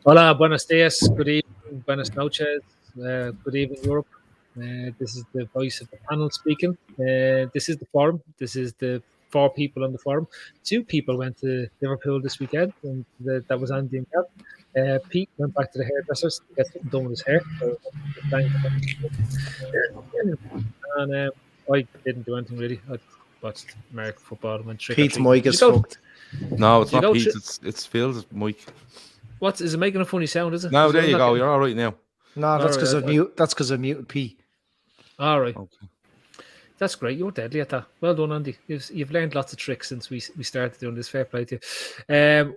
Hola, buenos dias, good evening, buenas noches, good evening, Europe. This is the voice of the panel speaking. This is the forum. This is the 4 people on the forum. 2 people went to Liverpool this weekend, and that was Andy and Gav. Pete went back to the hairdressers to get something done with his hair. So, and I didn't do anything really. I watched American football and went trick or treating. Pete's mic is fucked. No, it's not Pete's. It's Phil's mic. What is it making a funny sound? Is it? No, there you go. You're all right now. No, that's because I muted Pete. All right. Okay. That's great. You're deadly at that. Well done, Andy. You've learned lots of tricks since we started doing this. Fair play to you.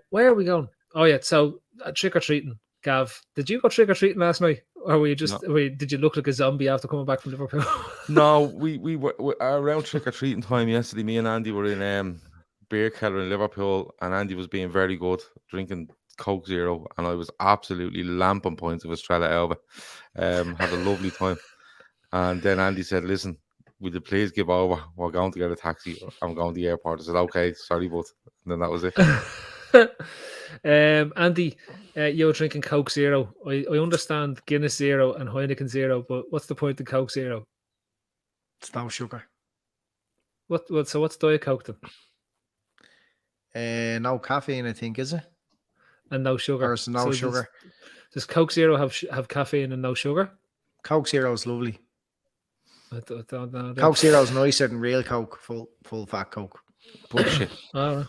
Where are we going? Oh yeah. So trick or treating. Gav, did you go trick or treating last night, or were you just? Did you look like a zombie after coming back from Liverpool? No, we were around trick or treating time yesterday. Me and Andy were in beer keller in Liverpool, and Andy was being very good, drinking Coke Zero, and I was absolutely lamping points of Estrella Elba. Had a lovely time, and then Andy said, "Listen, will you please give over? We're going to get a taxi. I'm going to the airport." I said, "Okay, sorry, but," and then that was it. Andy, you're drinking Coke Zero. I understand Guinness Zero and Heineken Zero, but what's the point of Coke Zero? It's no sugar. So what's Diet Coke then? No caffeine, I think, is it? And no sugar. No sugar. Does Coke Zero have caffeine and no sugar? Coke Zero is lovely. I don't know. Coke Zero is nicer than real Coke, full fat Coke. Bullshit. I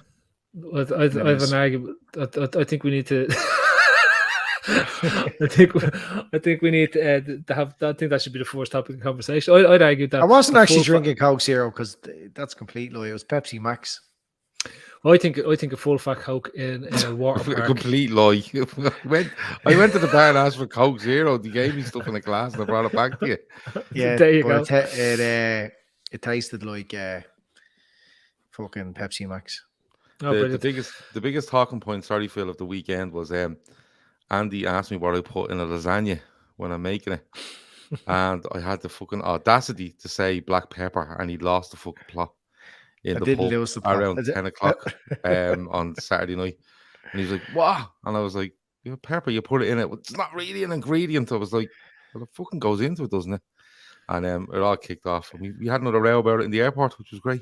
have an argument. I think we need to. I think we need to have. I think that should be the first topic of conversation. I'd argue that I wasn't actually drinking Coke Zero because that's complete lie. It was Pepsi Max. I think a full fat Coke in a water park. A complete lie. I went to the bar and asked for Coke Zero. They gave me stuff in a glass and I brought it back to you. Yeah, there you go. It tasted like fucking Pepsi Max. The biggest talking point, sorry Phil, of the weekend was Andy asked me what I put in a lasagna when I'm making it, and I had the fucking audacity to say black pepper, and he lost the fucking plot. In the pub around 10 o'clock on Saturday night. And he's like, "What?" And I was like, "Pepper, you put it in it. It's not really an ingredient." I was like, "Well, it fucking goes into it, doesn't it?" And it all kicked off. And we had another row about it in the airport, which was great.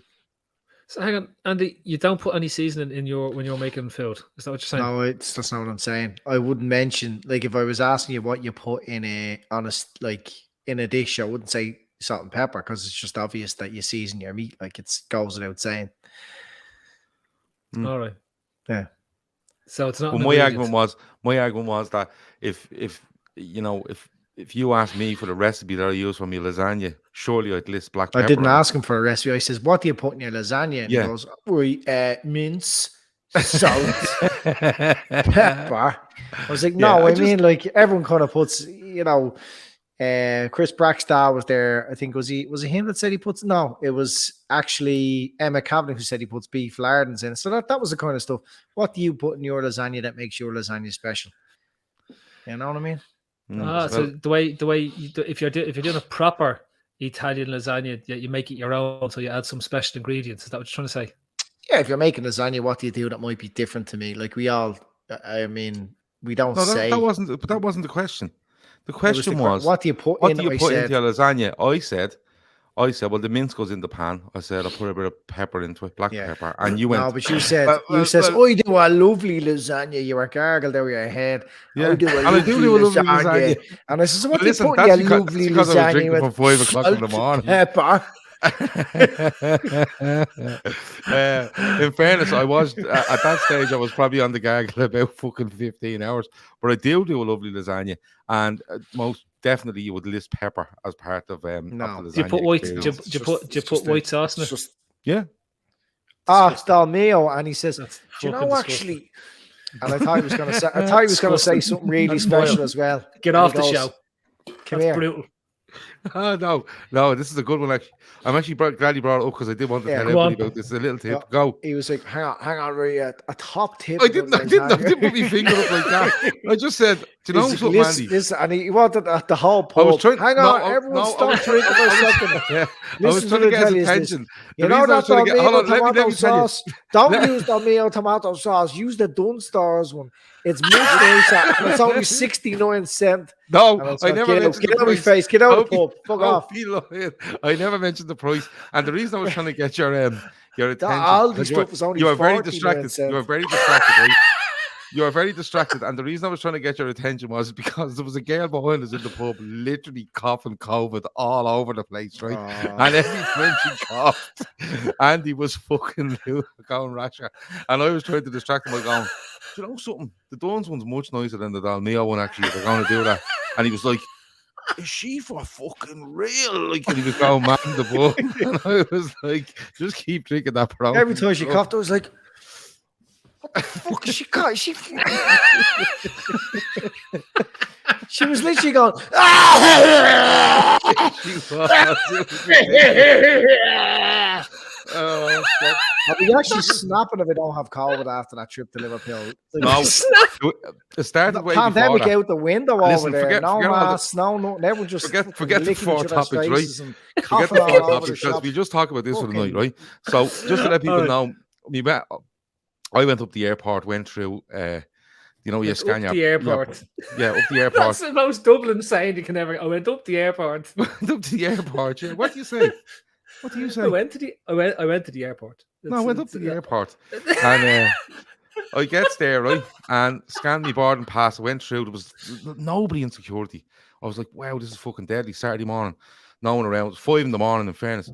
So hang on, Andy, you don't put any seasoning in when you're making food. Is that what you're saying? No, that's not what I'm saying. I wouldn't mention, like, if I was asking you what you put in in a dish, I wouldn't say salt and pepper because it's just obvious that you season your meat. Like, it goes without saying. All right. Yeah. So it's not. Well, my argument was that if you asked me for the recipe that I use for my lasagna, surely I'd list black pepper. I didn't ask him for a recipe. I says, "What do you put in your lasagna?" And he goes, mince, salt, pepper. I was like, "No, I mean, like, everyone kind of puts, Chris Brackstar was there. I think was it him that said he puts? No, it was actually Emma Kavanagh who said he puts beef lardons in. So that was the kind of stuff. What do you put in your lasagna that makes your lasagna special? You know what I mean? So the way if you're doing a proper Italian lasagna, you make it your own, so you add some special ingredients. Is that what you're trying to say? Yeah, if you're making lasagna, what do you do that might be different to me? Like we don't say. That wasn't the question. The question was, what do you put into your lasagna? I said, well, the mince goes in the pan. I said, I'll put a bit of pepper into it, black pepper. And you went, no, but you said, I do a lovely lasagna. You were gargled over your head. Yeah, I do a lovely lasagna. And I said, so what do you put in your lovely lasagna? I was drinking from 5 o'clock in the morning. Pepper. In fairness, I was at that stage. I was probably on the gargle about fucking 15 hours. But I do a lovely lasagna, and most definitely you would list pepper as part of the lasagna. Do you put white? Do you put white sauce in it? Yeah. It's Dalmio, and he says, "Do you know actually?" And I thought he was going to say something really That's special vile. as well. Get And off he the goes, show. Come That's here. brutal. No, this is a good one. Actually, I'm actually glad you brought it up because I did want to tell go everybody on. about this. A little tip. Yeah. Go. He was like, hang on, Ray, a top tip. I didn't put my finger up like that. I just said, do you know something, Andy? Listen, and he wanted the whole I was pub. trying. Hang on, everyone stop drinking for a second. Yeah, I was Listen trying to to the get his tell you this. attention. You know that tomato Let me tell you. sauce? Don't use the meal tomato sauce. Use the Dunstars one. It's much nicer, and it's only 69 cents. No, I never mentioned the Get out of my price. face. Get out of the pub. Fuck off. Be lying. I never mentioned the price. And the reason I was trying to get your attention. All this stuff was only you were very 49 distracted. cents. You were very distracted, right? You were very distracted. And the reason I was trying to get your attention was because there was a girl behind us in the pub literally coughing COVID all over the place, right? And every time she coughed, Andy was fucking going rasher. And I was trying to distract him by going, do you know something? The Duns one's much nicer than the Dalmia one, actually. They're going to do that. And he was like, is she for fucking real? Like, and he was going mad in the pub. And I was like, just keep drinking that brown. Every time she coughed, I was like, what the fuck is she got? She was literally going, She was. Oh, fuck. I'll be actually snapping if I don't have COVID after that trip to Liverpool. No, it started way pandemic before that. out the window Listen, over there. forget all masks, nothing. Everyone just forget the four topics, right? And Forget the four topics because we just talk about this for the night, right? So just to let people know, I went up the airport, went through, you scan up the airport. Yeah, up the airport. That's the most Dublin saying you can ever. I went up the airport. Went up to the airport. Yeah. What do you say? What do you say? I went to the airport. I went up to the airport, and I gets there, right, and scanned me boarding pass. I went through. There was nobody in security. I was like, wow, this is fucking deadly. Saturday morning, no one around. It was 5 a.m. in fairness.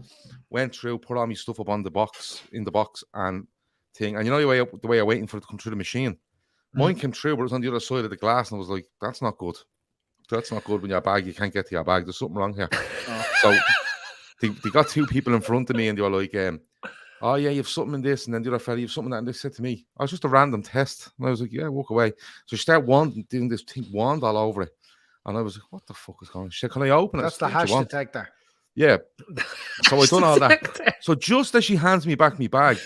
Went through, put all my stuff up on the box, and thing. And you know the way I'm waiting for it to come through the machine. Mine came through, but it was on the other side of the glass, and I was like, that's not good. That's not good when your bag, you can't get to your bag. There's something wrong here. So they got 2 people in front of me, and they were like, oh yeah, you have something in this, and then the other fella, you have something in that, and they said to me, I was just a random test. And I was like, yeah, walk away. So she started doing this thing, wand all over it. And I was like, what the fuck is going on? She said, can I open it? That's the hash detector. Yeah. So I done all that. So just as she hands me back my bag,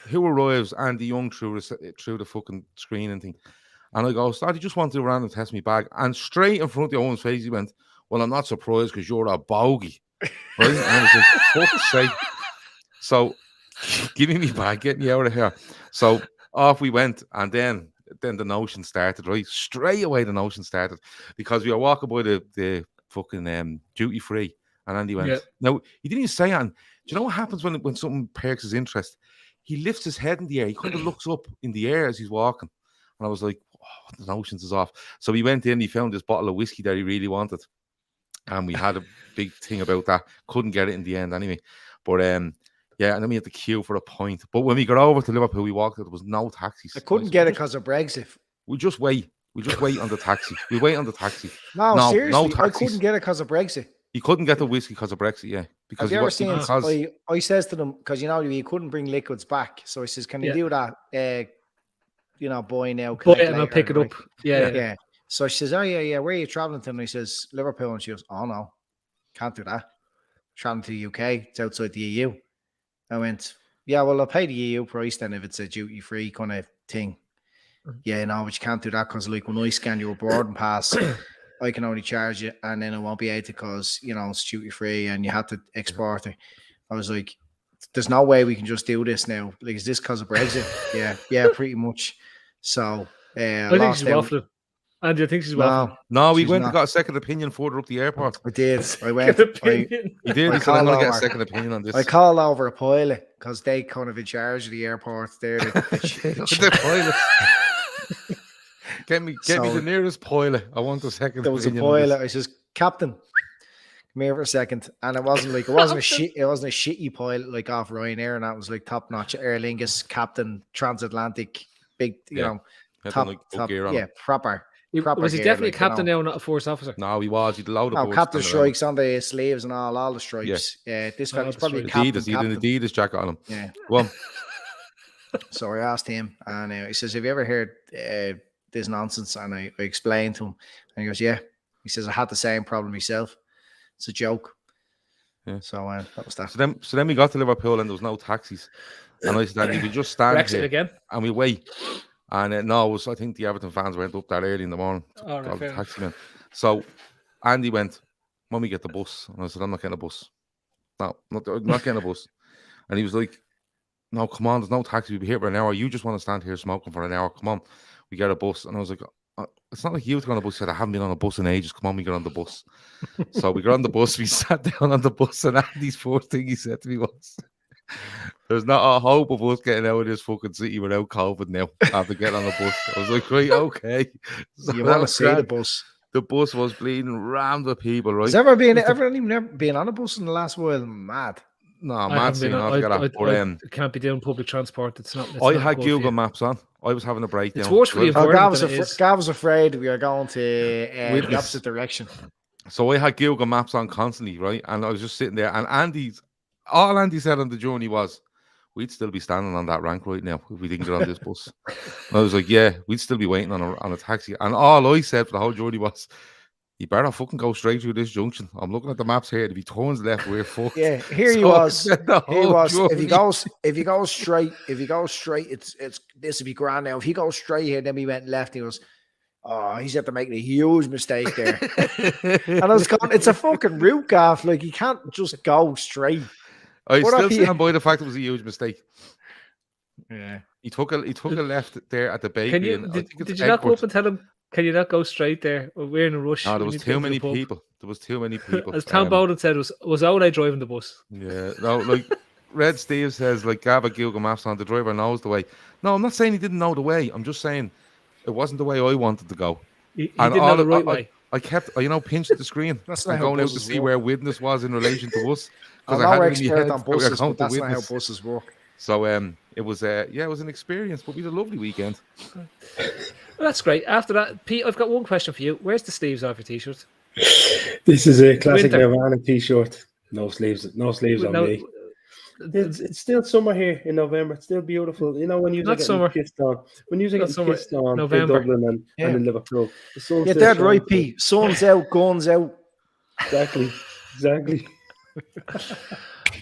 who arrives? Andy Young through the fucking screen and thing. And I go, Stad, you just want to random test my bag. And straight in front of the Owen's face, he went, well, I'm not surprised because you're a bogey. Right? And I was like, fuck's sake. So give me my bag, get me out of here. So off we went, and then the notion started, right? Straight away the notion started, because we were walking by the fucking duty free, and Andy went, no, he didn't even say anything. Do you know what happens when something perks his interest? He lifts his head in the air, he kind of looks up in the air as he's walking, and I was like, oh, the notions is off. So we went in, he found this bottle of whiskey that he really wanted, and we had a big thing about that. Couldn't get it in the end anyway, but yeah, and then we had to queue for a pint. But when we got over to Liverpool, we walked. There was no taxis. I couldn't get it because of Brexit. We just wait. We just wait on the taxi. We wait on the taxi. No, seriously, no taxis. I couldn't get it because of Brexit. He couldn't get the whiskey because of Brexit. Yeah, because have you ever seen? I says to them, because you couldn't bring liquids back. So I says, can you do that? Buy now, collect later, and I'll pick it up. Yeah. So she says, oh yeah. Where are you traveling to? And he says, Liverpool. And she goes, oh no, can't do that. Traveling to the UK. It's outside the EU. I went, yeah, well, I'll pay the EU price then if it's a duty-free kind of thing. Yeah, no, but you can't do that because, like, when I scan your boarding pass, I can only charge you, and then it won't be able to because, it's duty-free and you have to export it. I was like, there's no way we can just do this now. Like, is this because of Brexit? Yeah, pretty much. So, I think she's waffling. Andy, I think she's waffling. No, we went and got a second opinion further up the airport. I did. I went. He did. He said, I'm going to get a second opinion on this. I called over a pilot because they kind of in charge of the airport. They're the pilot. Get me the nearest pilot. I want a second. There was a pilot. I says, Captain, come here for a second. And it wasn't a shitty pilot like off Ryanair, and that was like top notch Aer Lingus Captain Transatlantic, big, top proper. Was he definitely a captain now, not a force officer? No, he was. He did a load of captain stripes on the sleeves and all the stripes. Yeah, this fella's probably a captain. He had an Adidas jacket on him. Yeah. Well, So I asked him, and he says, "Have you ever heard this nonsense?" And I explained to him, and he goes, "Yeah." He says, "I had the same problem myself. It's a joke." Yeah. So that was that. So then we got to Liverpool and there was no taxis. And I said, Andy, we just stand Brexit here again. and we wait. And no, it was, I think the Everton fans went up that early in the morning to All right, call the fair taxi man. So Andy went, "Mummy, get the bus." And I said, "I'm not getting a bus. No, I'm not getting a bus." And he was like, "No, come on, there's no taxi. We'll be here for an hour. You just want to stand here smoking for an hour. Come on, we get a bus." And I was like, "It's not like you to go on a bus." He said, "I haven't been on a bus in ages. Come on, we get on the bus." So we got on the bus. We sat down on the bus, and Andy's first thing he said to me was, "There's not a hope of us getting out of this fucking city without COVID now after getting on the bus." I was like, "Right, okay." So You that want to was see the grand. bus? The bus was bleeding rammed with people, right? Has anyone ever been on a bus in the last while? Mad. No, I mad haven't scene been. altogether. But Can't be doing public transport. It's not. I not had good for Google you. Maps on. I was having a breakdown. It's worse for you. So Oh, Gav Gav was afraid we were going to the Witness. opposite direction. I had Google Maps on constantly, right? And I was just sitting there. And all Andy said on the journey was, "We'd still be standing on that rank right now if we didn't get on this bus." And I was like, "Yeah, we'd still be waiting on a taxi." And all I said for the whole journey was, "You better fucking go straight through this junction. I'm looking at the maps here. If he turns left, we're fucked." Yeah, here he So I was. spent the He whole was. If journey- he goes straight, it's this would be grand now. If he goes straight here, then we went left. He goes, "Oh, he's had to make a huge mistake there." And I was going, "It's a fucking route, Gav. Like you can't just go straight." I What still up, he- stand by the fact it was a huge mistake. Yeah. He took a left there at the bakery. Can you? and I think it's Did you not go Egbert. up and tell him? Can you not go straight there? We're in a rush. No, there We was need to too get to many the pub." people. There was too many people. As Tom Bowden said, was Ole driving the bus? Yeah, no, like Red Steve says, like Gav at Google Maps on, the driver knows the way. No, I'm not saying he didn't know the way. I'm just saying it wasn't the way I wanted to go. He And didn't know the right way. I kept, pinching the screen That's and not how going out to buses see work. where witness was in relation to us. I'm I no had it in my expert head on that we were buses, going but to that's not how witness. buses work. So it was an experience, but we had a lovely weekend. Well, that's great. After that, Pete, I've got one question for you. Where's the sleeves of your t-shirt? This is a classic Winter. Nirvana t-shirt. No sleeves on No, me. It's still summer here in November. It's still beautiful. You know when you Not get summer. pissed on. When you're Not getting summer. pissed on November. in Dublin and in Liverpool. The sun's Yeah, still dead shining. right, Pete. Sun's out, guns out. Exactly.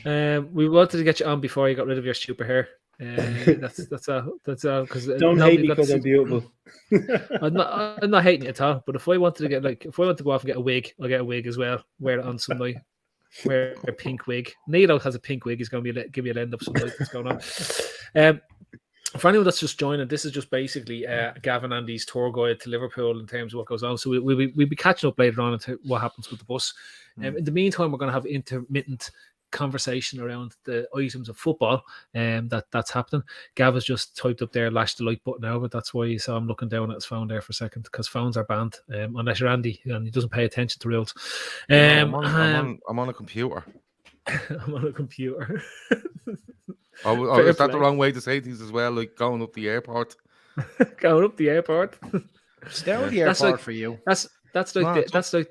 We wanted to get you on before you got rid of your stupid hair. That's all. Because Don't hate me because I'm beautiful. I'm not hating you at all. But if I wanted to go off and get a wig, I'll get a wig as well. Wear it on some night. Wear a pink wig. Nilo has a pink wig. He's going to give you a end up some night. What's going on? For anyone that's just joining, this is just basically Gavin Andy's tour guide to Liverpool in terms of what goes on. So we'll be catching up later on into what happens with the bus. In the meantime, we're going to have intermittent conversation around the items of football that's happening. Gav has just typed up there, lash the like button now, but that's why you saw him looking down at his phone there for a second, because phones are banned unless you're Andy and he doesn't pay attention to rules. I'm on a computer. I'm on a computer. Is that the wrong way to say things as well? Like going up the airport. Going up the airport. It's down the airport for you. That's like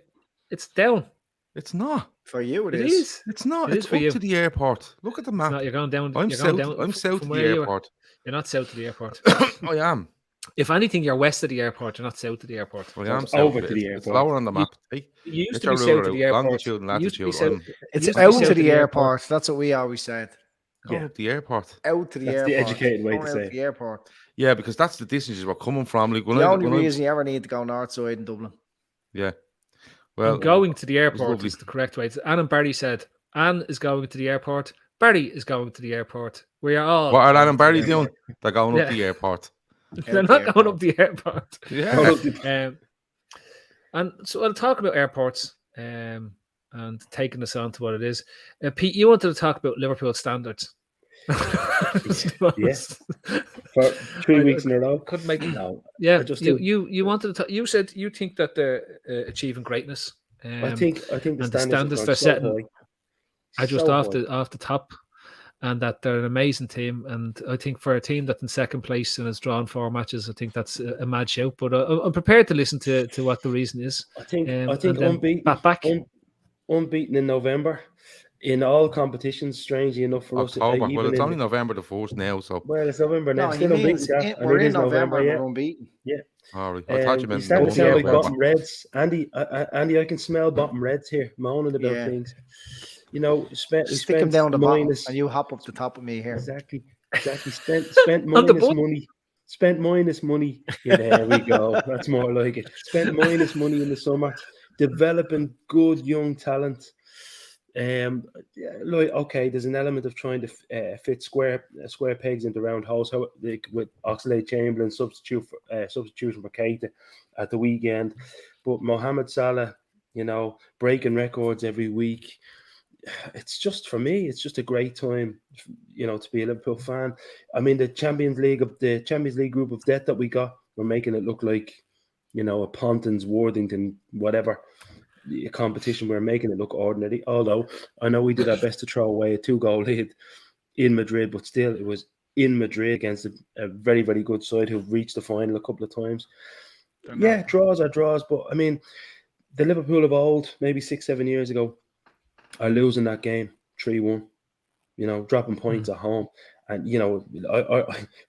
it's down. It's not. For you, It is. It's not. It It's is for up you. to the airport. Look at the map. No, you're going down. I'm you're south. going down I'm south from of the where you are. airport. You're not south of the airport. I am. If anything, you're west of the airport. You're not south of the airport. I am It's south over of to it. the It's airport. lower on the map. You used Get to be your south ruler of the out. airport. Longitude and You used to be latitude. south- It's you used to be out south to of the airport. That's what we always said. Going up the airport. Out to the That's airport. the educated way to Going out say to it. the airport. Yeah, because that's the distances we're coming from. Like when The I, only when I- reason you ever need to go north side in Dublin. yeah. Well, And going to the airport lovely. is the correct way. Anne and Barry said, Anne is going to the airport. Barry is going to the airport. We are all. what are going Anne and to the Barry airport. doing? They're going Yeah. up the airport. They're not going up the airport. Yeah. And so I'll talk about airports and taking us on to what it is. Pete, you wanted to talk about Liverpool standards. Yes. For 3 weeks in a row. Couldn't make it. No. Yeah, I just you wanted to. You said you think that they're achieving greatness. I think the and the standards they're setting are just So off high. the top, and that they're an amazing team. And I think for a team that's in second place and has drawn 4 matches, I think that's a mad shout. But I'm prepared to listen to what the reason is. I think and then unbeaten. back. Unbeaten in November in all competitions, strangely enough for us. October. Well, Even it's in only November the 1st now, so. well, it's November now. No, he Still unbeaten, means Gav, and we're it in is November and yeah. we're unbeaten. Yeah. All right. I thought you You're meant starting to the sound like November. bottom reds. Andy, I can smell bottom reds here, moaning about things. You know, we Stick him spent down the bottom minus and you hop up the top of me here. exactly. Spent On the minus bottom. money. Spent minus money. Yeah, there we go. That's more like it. Spent minus money in the summer, developing good young talent. Like okay, there's an element of trying to fit square pegs into round holes. How like with Oxlade-Chamberlain substitution for Keita at the weekend, but Mohamed Salah, you know, breaking records every week. It's just for me. It's just a great time, you know, to be a Liverpool fan. I mean, the Champions League group of death that we got, we're making it look like, you know, a Pontins, Worthington, whatever a competition. We're making it look ordinary. Although I know we did our best to throw away a 2-goal lead in Madrid, but still, it was in Madrid against a very, very good side who've reached the final a couple of times. Yeah, draws are draws, but I mean, the Liverpool of old, maybe 6-7 years ago, are losing that game 3-1, you know, dropping points at home. And, you know,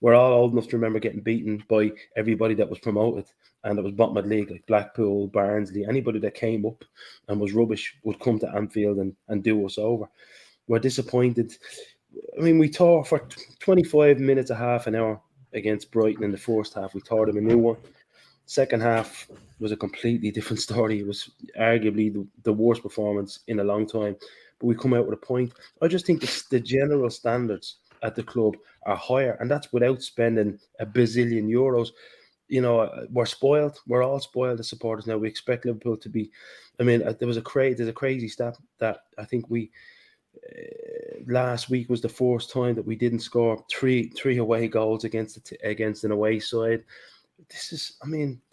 we're all old enough to remember getting beaten by everybody that was promoted and that was bottom of the league, like Blackpool, Barnsley. Anybody that came up and was rubbish would come to Anfield and do us over. We're disappointed. I mean, we tore for 25 minutes, a half an hour against Brighton in the first half. We tore them a new one. Second half was a completely different story. It was arguably the worst performance in a long time, but we come out with a point. I just think the general standards at the club are higher, and that's without spending a bazillion euros. You know, we're spoiled. We're all spoiled as supporters now. We expect Liverpool to be. I mean, there's a crazy stat that I think we last week was the first time that we didn't score three away goals against an away side. This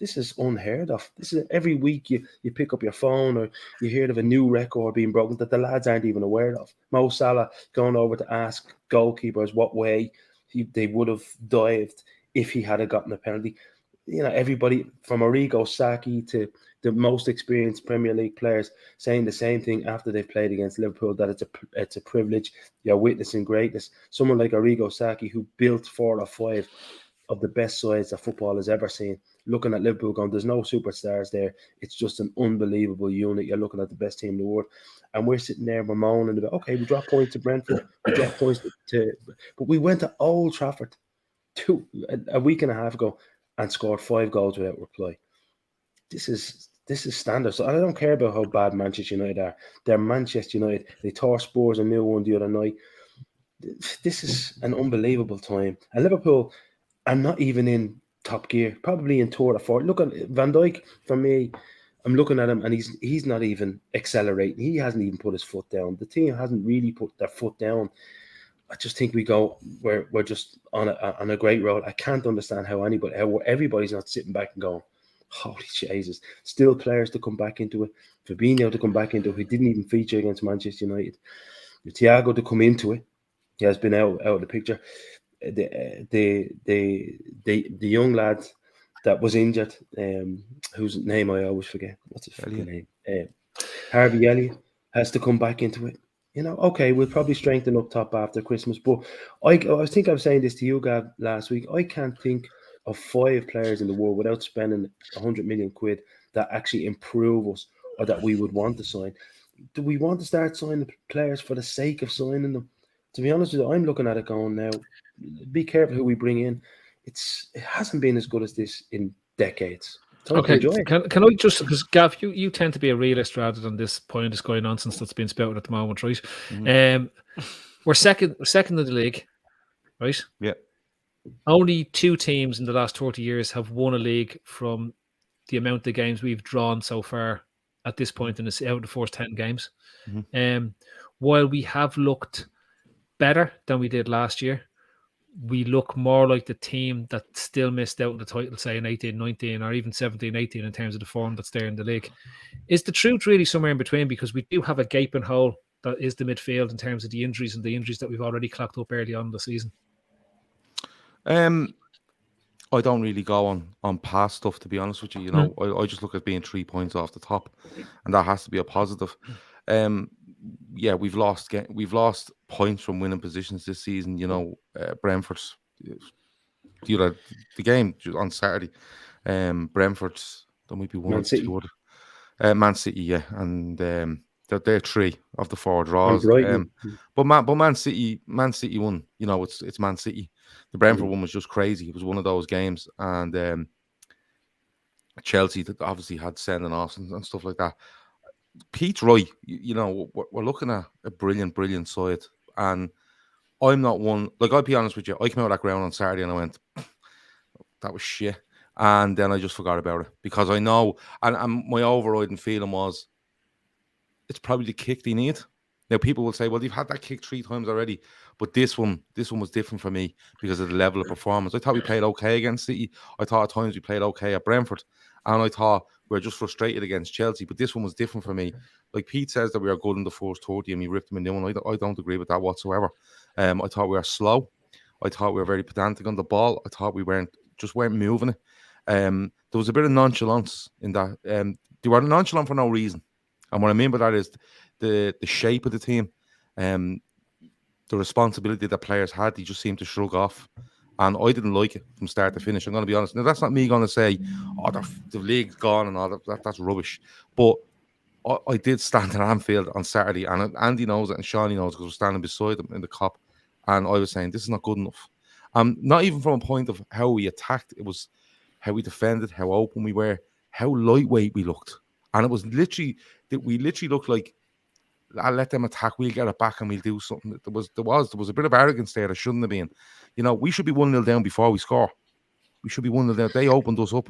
is unheard of. This is every week you pick up your phone or you hear of a new record being broken that the lads aren't even aware of. Mo Salah going over to ask goalkeepers what way they would have dived if he had gotten a penalty. You know, everybody from Arrigo Sacchi to the most experienced Premier League players saying the same thing after they've played against Liverpool, that it's a privilege. You're witnessing greatness. Someone like Arrigo Sacchi, who built 4 or 5 of the best sides that football has ever seen, looking at Liverpool going, there's no superstars there. It's just an unbelievable unit. You're looking at the best team in the world. And we're sitting there bemoaning about, okay, we dropped points to Brentford, we dropped points but we went to Old Trafford a week and a half ago and scored 5 goals without reply. This is standard. So I don't care about how bad Manchester United are. They're Manchester United. They tore Spurs a new one the other night. This is an unbelievable time. And Liverpool are not even in top gear, probably in third or fourth. Look at Van Dijk. For me, I'm looking at him and he's not even accelerating. He hasn't even put his foot down. The team hasn't really put their foot down. I just think we're just on a great road. I can't understand how everybody's not sitting back and going, holy Jesus. Still players to come back into it. Fabinho to come back into it. He didn't even feature against Manchester United. Thiago to come into it. He has been out of the picture. The young lad that was injured, whose name I always forget. What's his fucking name? Harvey Elliott has to come back into it. You know, okay, we'll probably strengthen up top after Christmas, but I think I was saying this to you, Gav, last week. I can't think of 5 players in the world without spending 100 million quid that actually improve us or that we would want to sign. Do we want to start signing players for the sake of signing them? To be honest with you, I'm looking at it going now, be careful who we bring in. It hasn't been as good as this in decades. Okay, can I just, because Gav, you tend to be a realist rather than this pointless going nonsense that's being spouted at the moment, right? Mm-hmm. We're second in the league, right? Yeah. Only 2 teams in the last 30 years have won a league from the amount of games we've drawn so far at this point in out of the first 10 games. Mm-hmm. While we have looked better than we did last year, we look more like the team that still missed out on the title, say in 18-19 or even 17-18 in terms of the form that's there in the league. Is the truth really somewhere in between? Because we do have a gaping hole that is the midfield in terms of the injuries and the injuries that we've already clocked up early on in the season. I don't really go on past stuff, to be honest with you. You know, I just look at being 3 points off the top, and that has to be a positive. we've lost points from winning positions this season. You know, Brentford's the game on Saturday. Brentford's there might be one Man or City. two other. Man City, yeah, and they're 3 of the 4 And draws. Brighton. But Man City won. You know, it's Man City. The Brentford one was just crazy. It was one of those games, and Chelsea that obviously had sending offs and stuff like that. Pete's right. You know, we're looking at a brilliant side, and I'm not one. Like, I'll be honest with you, I came out of that ground on Saturday and I went, that was shit. And then I just forgot about it because I know, and my overriding feeling was, it's probably the kick they need. Now, people will say, well, they've had that kick 3 times already, but this one was different for me because of the level of performance. I thought we played okay against City. I thought at times we played okay at Brentford, and I thought we were just frustrated against Chelsea. But this one was different for me. Like Pete says that we are good in the first 30 and we ripped them a new one. I don't agree with that whatsoever. I thought we were slow. I thought we were very pedantic on the ball. I thought we weren't moving it. There was a bit of nonchalance in that. They were nonchalant for no reason. And what I mean by that is the shape of the team, the responsibility that players had, they just seemed to shrug off. And I didn't like it from start to finish. I'm going to be honest. Now, that's not me going to say, oh, the league's gone and all that. That's rubbish. But I did stand at Anfield on Saturday, and Andy knows it and Shawnee knows because we're standing beside them in the Kop. And I was saying, this is not good enough. Not even from a point of how we attacked. It was how we defended, how open we were, how lightweight we looked. And it was literally, we literally looked like, I'll let them attack, we'll get it back and we'll do something. There was a bit of arrogance there that shouldn't have been. You know, we should be 1-0 down before we score. We should be 1-0 down. They opened us up.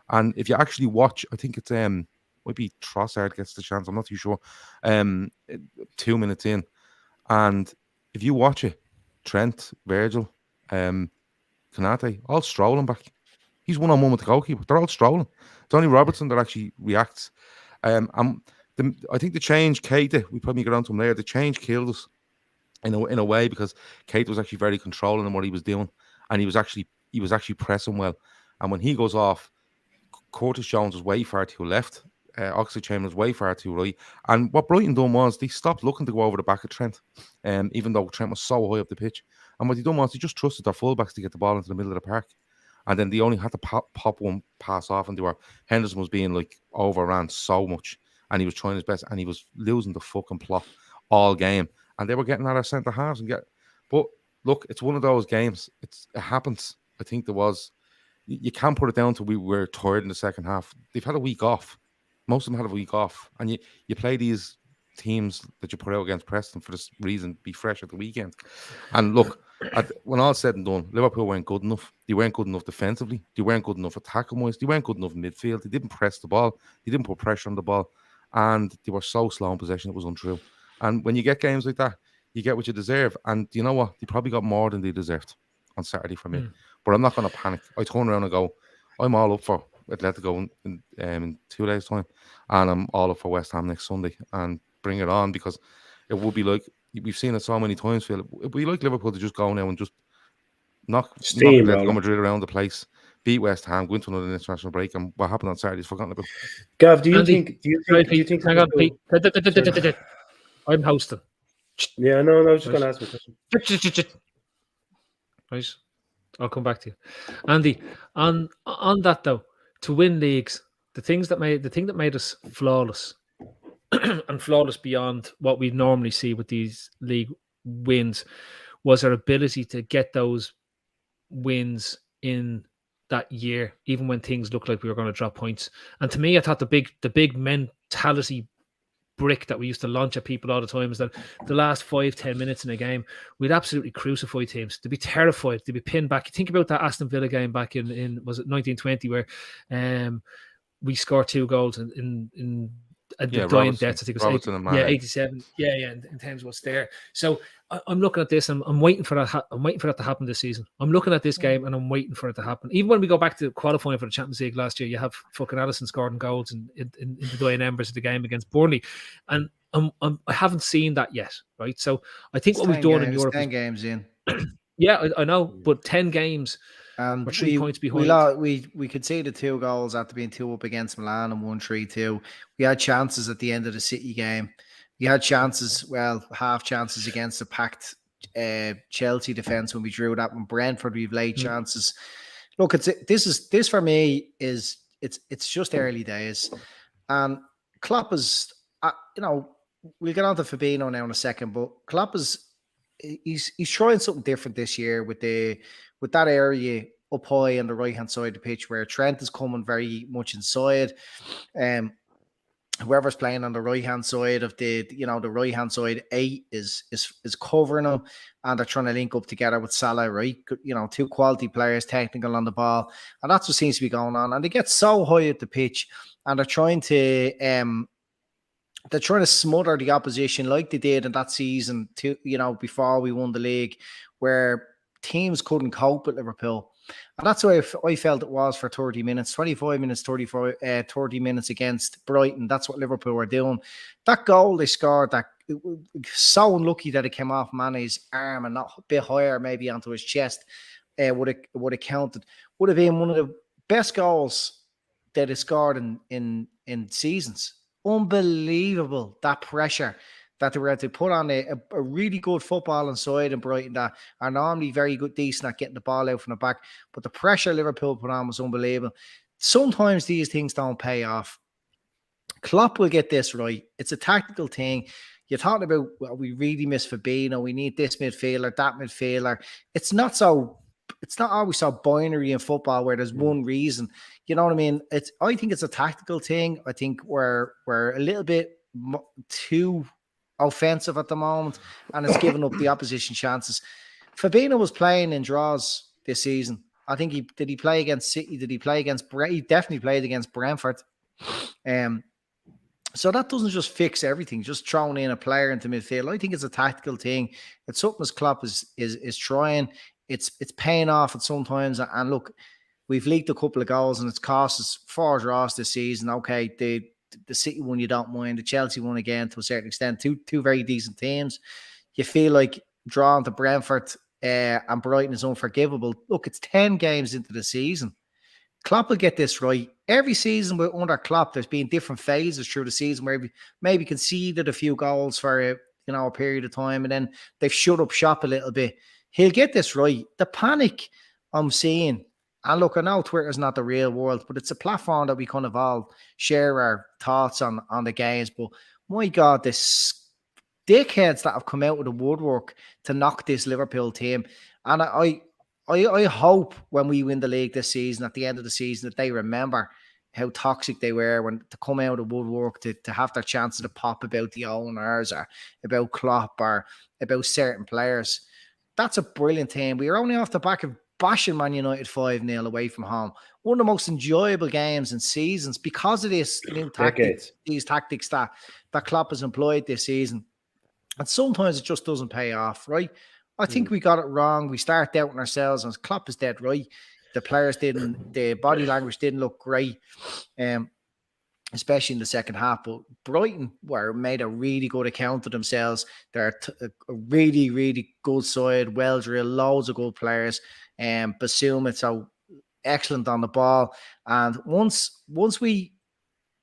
And if you actually watch, I think it's might be Trossard gets the chance, I'm not too sure. 2 minutes in. And if you watch it, Trent, Virgil, Konate, all strolling back. He's 1-on-1 with the goalkeeper. They're all strolling. It's only Robertson that actually reacts. I think the change, Keita, we probably get on to him later, the change killed us in a way because Keita was actually very controlling in what he was doing, and he was actually pressing well. And when he goes off, Curtis Jones was way far to left, Oxlade-Chamberlain was way far to right. And what Brighton done was they stopped looking to go over the back of Trent, even though Trent was so high up the pitch. And what they done was they just trusted their fullbacks to get the ball into the middle of the park. And then they only had to pop one pass off, and Henderson was being like overran so much, and he was trying his best, and he was losing the fucking plot all game. And they were getting at our centre halves but look, it's one of those games. It happens. I think there was. You can't put it down to we were tired in the second half. They've had a week off. Most of them had a week off, and you play these teams that you put out against Preston for this reason, be fresh at the weekend. And look, when all said and done, Liverpool weren't good enough. They weren't good enough defensively. They weren't good enough attacking-wise. They weren't good enough in midfield. They didn't press the ball. They didn't put pressure on the ball. And they were so slow in possession, it was untrue. And when you get games like that, you get what you deserve. And you know what? They probably got more than they deserved on Saturday for me. But I'm not going to panic. I turn around and go, I'm all up for Atletico in 2 days' time. And I'm all up for West Ham next Sunday. And bring it on, because it would be like, we've seen it so many times, Phil. It would be like Liverpool to just go now and just knock Atletico Madrid around the place, beat West Ham, go into another international break, and what happened on Saturday is forgotten about. Gav, do you think hang on, Pete. I'm hosting. Yeah, no, I was just going to ask a question. Right, I'll come back to you, Andy. On that though, to win leagues, the thing that made us flawless and flawless beyond what we normally see with these league wins was our ability to get those wins in that year, even when things looked like we were going to drop points. And to me, I thought the big mentality brick that we used to launch at people all the time is that the last 5-10 minutes in a game, we'd absolutely crucify teams. They'd be terrified. They'd be pinned back. You think about that Aston Villa game back in was it 1920, where we scored 2 goals in the dying deaths. I think it was 87. Yeah, in terms of what's there. So I'm looking at this and I'm waiting for that. I'm waiting for that to happen this season. I'm looking at this game and I'm waiting for it to happen. Even when we go back to qualifying for the Champions League last year, you have fucking Alisson scoring goals in the dying embers of the game against Burnley, and I haven't seen that yet. Right, so I think what we've done in Europe, 10 games in. Yeah, I know, but 10 games. And we're 3 points behind. We conceded 2 goals after being 2 up against Milan and won 3-2. We had chances at the end of the City game. You had chances, well, half chances against the packed Chelsea defense when we drew that one. Brentford, we've laid chances. Look, this for me is it's just early days, and Klopp is, we'll get on to Fabinho now in a second, but Klopp is he's trying something different this year with that area up high on the right hand side of the pitch where Trent is coming very much inside. Whoever's playing on the right hand side of the right hand side 8 is covering them, and they're trying to link up together with Salah, right? Two quality players, technical on the ball, and that's what seems to be going on. And they get so high at the pitch, and they're trying to smother the opposition like they did in that season before we won the league, where teams couldn't cope with Liverpool. And that's why I felt it was for 30 minutes, 25 minutes, 30 minutes against Brighton. That's what Liverpool were doing. That goal they scored, so unlucky that it came off Mane's arm and not a bit higher, maybe onto his chest, would have counted. Would have been one of the best goals that he scored in seasons. Unbelievable, that pressure that they were able to put on a really good football inside in Brighton that are normally very good, decent at getting the ball out from the back. But the pressure Liverpool put on was unbelievable. Sometimes these things don't pay off. Klopp will get this right. It's a tactical thing. You're talking about, well, we really miss Fabinho. We need this midfielder, that midfielder. It's not always so binary in football where there's one reason. You know what I mean? I think it's a tactical thing. I think we're a little bit too offensive at the moment, and it's given up the opposition chances. Fabinho was playing in draws this season. I think did he play against City? Did he play against He definitely played against Brentford. So that doesn't just fix everything, just throwing in a player into midfield. I think it's a tactical thing. It's something as Klopp is trying. It's paying off at sometimes. And look, we've leaked a couple of goals and it's cost us 4 draws this season. Okay, the City one you don't mind, the Chelsea one again to a certain extent, two very decent teams. You feel like drawing to Brentford and Brighton is unforgivable. Look, it's 10 games into the season. Klopp will get this right. Every season under Klopp, there's been different phases through the season where we maybe conceded a few goals for a period of time, and then they've shut up shop a little bit. He'll get this right. The panic I'm seeing, and look, I know Twitter's not the real world, but it's a platform that we kind of all share our thoughts on the games. But my God, this dickheads that have come out with the woodwork to knock this Liverpool team. And I hope when we win the league this season, at the end of the season, that they remember how toxic they were when to come out of the woodwork to have their chances to pop about the owners or about Klopp or about certain players. That's a brilliant team. We are only off the back of bashing Man United 5-0 away from home. One of the most enjoyable games in seasons because of this new these tactics that Klopp has employed this season. And sometimes it just doesn't pay off, right? I think we got it wrong. We start doubting ourselves, and Klopp is dead right. The body language didn't look great, especially in the second half. But Brighton made a really good account of themselves. They're a really, really good side, well drilled, loads of good players. Basuma, it's so excellent on the ball. And once we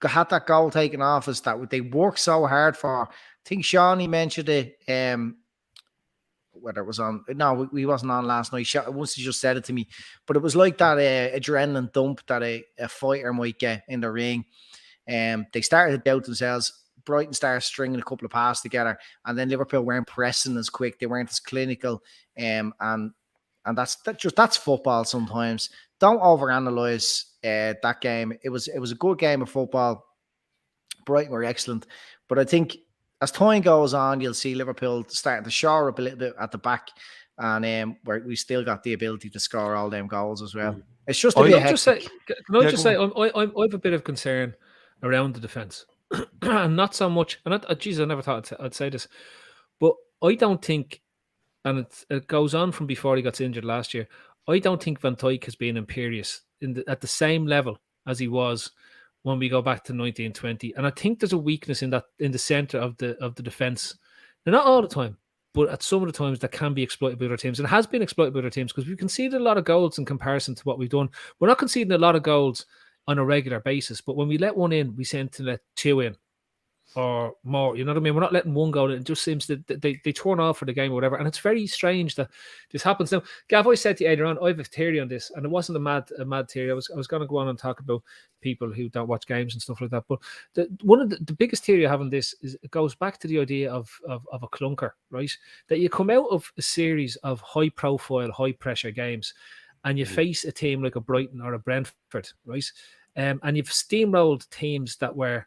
had that goal taken off us that they worked so hard for, I think Shawnee mentioned it. Whether it was on, no, we wasn't on last night. Once he just said it to me, but it was like that adrenaline dump that a fighter might get in the ring. They started to doubt themselves. Brighton started stringing a couple of passes together, and then Liverpool weren't pressing as quick. They weren't as clinical, and that's football. Sometimes don't overanalyze that game. It was a good game of football. Brighton were excellent, but I think as time goes on, you'll see Liverpool starting to shore up a little bit at the back, and where we still got the ability to score all them goals as well. It's just a bit hectic. Can I just say, I have a bit of concern around the defence, and not so much. And I never thought I'd say this, but I don't think, and it goes on from before he got injured last year. I don't think Van Dijk has been imperious at the same level as he was when we go back to 1920, and I think there's a weakness in the centre of the defence. Now, not all the time, but at some of the times that can be exploited by other teams, and it has been exploited by other teams because we've conceded a lot of goals in comparison to what we've done. We're not conceding a lot of goals on a regular basis, but when we let one in, we tend to let 2 in. or more. You know what I mean? We're not letting one go. It just seems that they turn off for the game or whatever. And it's very strange that this happens. Now, Gav, I said to you earlier on, I have a theory on this, and it wasn't a mad theory. I was going to go on and talk about people who don't watch games and stuff like that. But one of the biggest theory I have on this is it goes back to the idea of a clunker, right? That you come out of a series of high profile, high pressure games, and you face a team like a Brighton or a Brentford, right? And you've steamrolled teams that were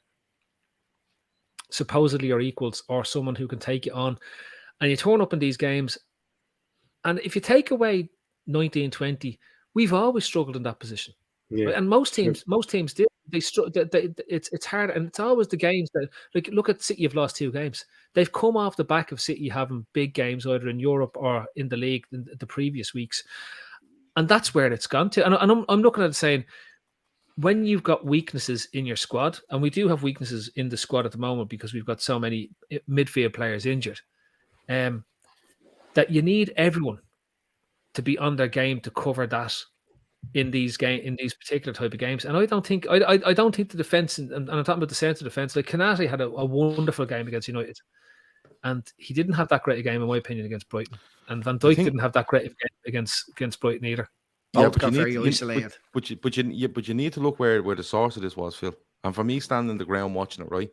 supposedly your equals or someone who can take you on, and you turn up in these games, and if you take away 1920, we've always struggled in that position. Yeah. Right? And most teams do. It's hard, and it's always the games that, like, look at City have lost 2 games. They've come off the back of City having big games either in Europe or in the league in the previous weeks, and that's where it's gone to. And I'm looking at it saying, when you've got weaknesses in your squad, and we do have weaknesses in the squad at the moment because we've got so many midfield players injured, that you need everyone to be on their game to cover that in these particular type of games. And I don't think the defense, and I'm talking about the centre defense. Like, Canate had a wonderful game against United, and he didn't have that great a game, in my opinion, against Brighton. And Van Dijk didn't have that great a game against Brighton either. Yeah, Both got very isolated. But you need to look where the source of this was, Phil. And for me, standing on the ground watching it, right,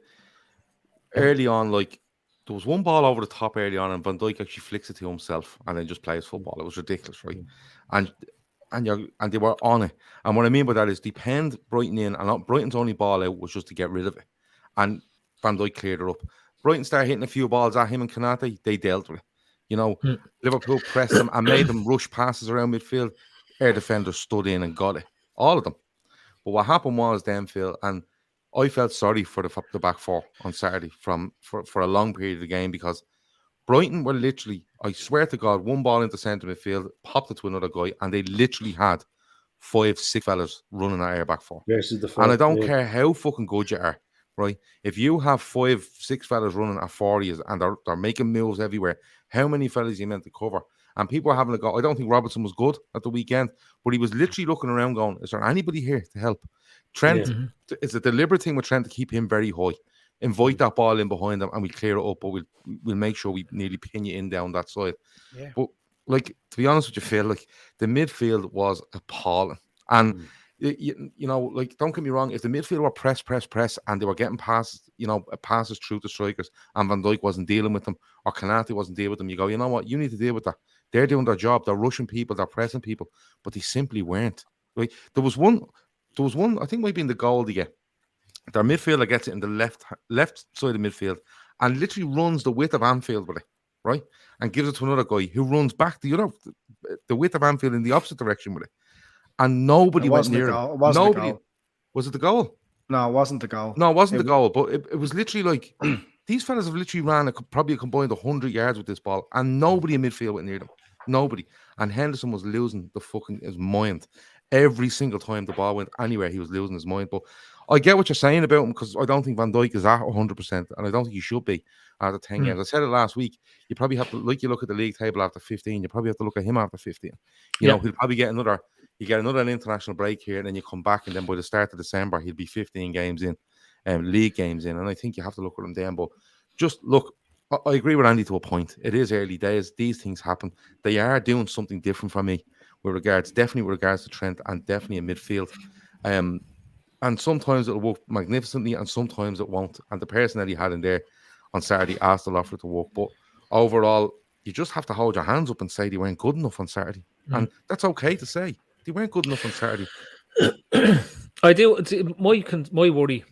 early on, like, there was one ball over the top early on, and Van Dijk actually flicks it to himself and then just plays football. It was ridiculous, right? And they were on it. And what I mean by that is they penned Brighton in, and Brighton's only ball out was just to get rid of it. And Van Dijk cleared it up. Brighton started hitting a few balls at him and Canate. They dealt with it. You know, Liverpool pressed them and made them rush passes around midfield. Air defenders stood in and got it. All of them. But what happened was then, Phil, and I felt sorry for the back four on Saturday for a long period of the game, because Brighton were literally, I swear to God, one ball into centre midfield, popped it to another guy, and they literally had 5-6 fellas running at air back four. Versus the front, and I don't care how fucking good you are, right? If you have 5-6 fellas running at 40s and they're making moves everywhere, how many fellas you meant to cover? And people are having a go. I don't think Robertson was good at the weekend, but he was literally looking around going, is there anybody here to help? Trent, it's a deliberate thing with Trent to keep him very high. Invite that ball in behind them and we clear it up, but we'll make sure we nearly pin you in down that side. Yeah. But, like, to be honest with you, Phil, like, the midfield was appalling. And, you know, like, don't get me wrong, if the midfield were press, and they were getting passes through the strikers, and Van Dijk wasn't dealing with them, or Canate wasn't dealing with them, you go, you know what, you need to deal with that. They're doing their job. They're rushing people. They're pressing people, but they simply weren't. Like, there was one. I think maybe in the goal they get. Their midfielder gets it in the left side of midfield and literally runs the width of Anfield with it, right? And gives it to another guy who runs back the width of Anfield in the opposite direction with it. And nobody went near him. Nobody. Was it the goal? No, it wasn't the goal. No, it wasn't the goal. But it was literally like these fellas have literally ran probably combined 100 yards with this ball, and nobody in midfield went near them. Nobody. And Henderson was losing his mind every single time the ball went anywhere. He was losing his mind. But I get what you're saying about him, because I don't think Van Dijk is at 100%, and I don't think he should be after 10 games. I said it last week. You probably have to, like, you look at the league table after 15. You probably have to look at him after 15. You know, he'll probably get another international break here, and then you come back, and then by the start of December, he'll be 15 games in, league games in, and I think you have to look at him then. But just look, I agree with Andy to a point. It is early days. These things happen. They are doing something different for me definitely with regards to Trent, and definitely in midfield. And sometimes it'll work magnificently, and sometimes it won't. And the person that he had in there on Saturday asked a lot for it to work. But overall, you just have to hold your hands up and say they weren't good enough on Saturday. And that's okay to say. They weren't good enough on Saturday. I do. My worry,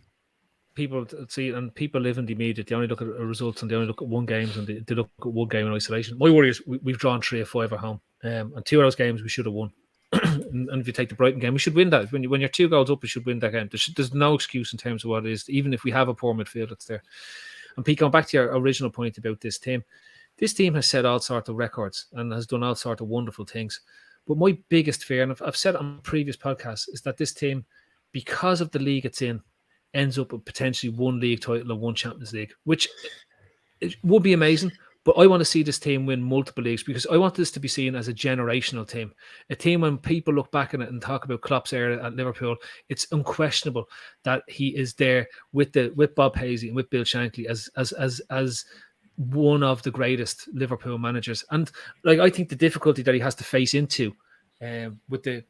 people see, and people live in the media, they only look at results and they only look at one games, and they look at one game in isolation. My worry is we've drawn 3 or 5 at home. And 2 of those games we should have won. And if you take the Brighton game, we should win that. When you're 2 goals up, you should win that game. There's no excuse in terms of what it is. Even if we have a poor midfield, it's there. And Pete, going back to your original point about this team has set all sorts of records and has done all sorts of wonderful things. But my biggest fear, and I've said it on previous podcasts, is that this team, because of the league it's in, ends up with potentially 1 league title and 1 Champions League, which it would be amazing. But I want to see this team win multiple leagues because I want this to be seen as a generational team. A team when people look back at it and talk about Klopp's era at Liverpool, it's unquestionable that he is there with Bob Paisley and with Bill Shankly as one of the greatest Liverpool managers. And like I think the difficulty that he has to face into with the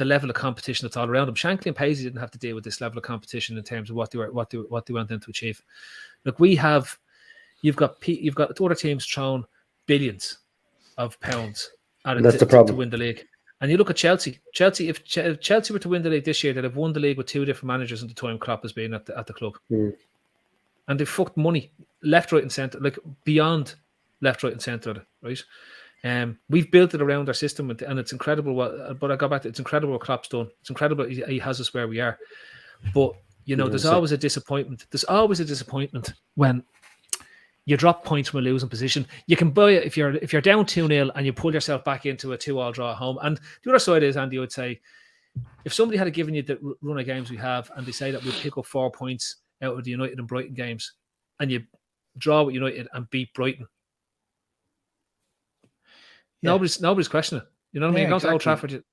level of competition that's all around him. Shankly and Paisley didn't have to deal with this level of competition in terms of what they went in to achieve. Look, you've got other teams throwing billions of pounds at it to win the league. And you look at Chelsea. If Chelsea were to win the league this year, they'd have won the league with 2 different managers at the time Klopp has been at the club. And they fucked money left, right, and centre, like beyond left, right, and centre, right? We've built it around our system, and it's incredible. But I go back to it's incredible what Klopp's done. It's incredible he has us where we are. But there's always a disappointment. There's always a disappointment when you drop points from a losing position. You can buy it if you're down 2-0 and you pull yourself back into a 2-2 draw at home. And the other side is, Andy, I would say, if somebody had given you the run of games we have, and they say that we pick up 4 points out of the United and Brighton games, and you draw with United and beat Brighton, nobody's questioning it. You know what I mean? You're going to Old Trafford,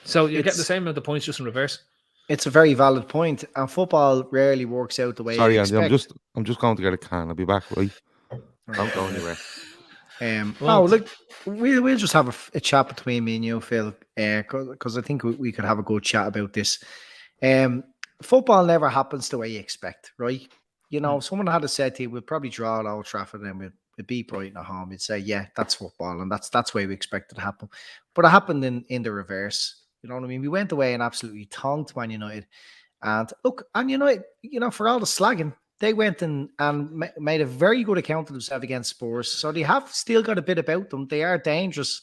so you're getting the same amount of points just in reverse. It's a very valid point, and football rarely works out the way. Sorry, you Andy, expect. I'm just going to get a can. I'll be back, right? Don't go anywhere. Look, we'll just have a chat between me and you, Phil, because I think we could have a good chat about this. Football never happens the way you expect, right? Someone had said to you, we'll probably draw at Old Trafford and we'll beat Brighton at home. You'd say, yeah, that's football, and that's the way we expect it to happen. But it happened in the reverse. You know what I mean? We went away and absolutely tongued Man United. And look, and United, for all the slagging, they went and made a very good account of themselves against Spurs. So they have still got a bit about them. They are dangerous,